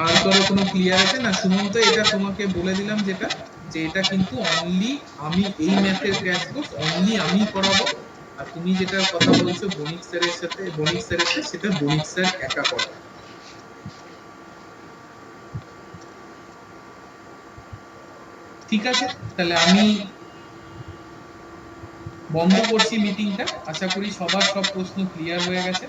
আর কারো কোনো ক্লিয়ার আছে না? সুমন্ত, এটা তোমাকে বলে দিলাম যেটা, যে এটা কিন্তু অনলি আমি, এই ম্যাথের ক্র্যাশ কোর্স অনলি আমিই করাবো। আর তুমি যেটার কথা বলছো বণিক স্যারের সাথে, বণিক স্যারের সাথে, সেটা বণিক স্যার একা করাবে। ঠিক আছে, তাহলে আমি বন্ধ করছি মিটিংটা। আশা করি সবার সব প্রশ্ন ক্লিয়ার হয়ে গেছে।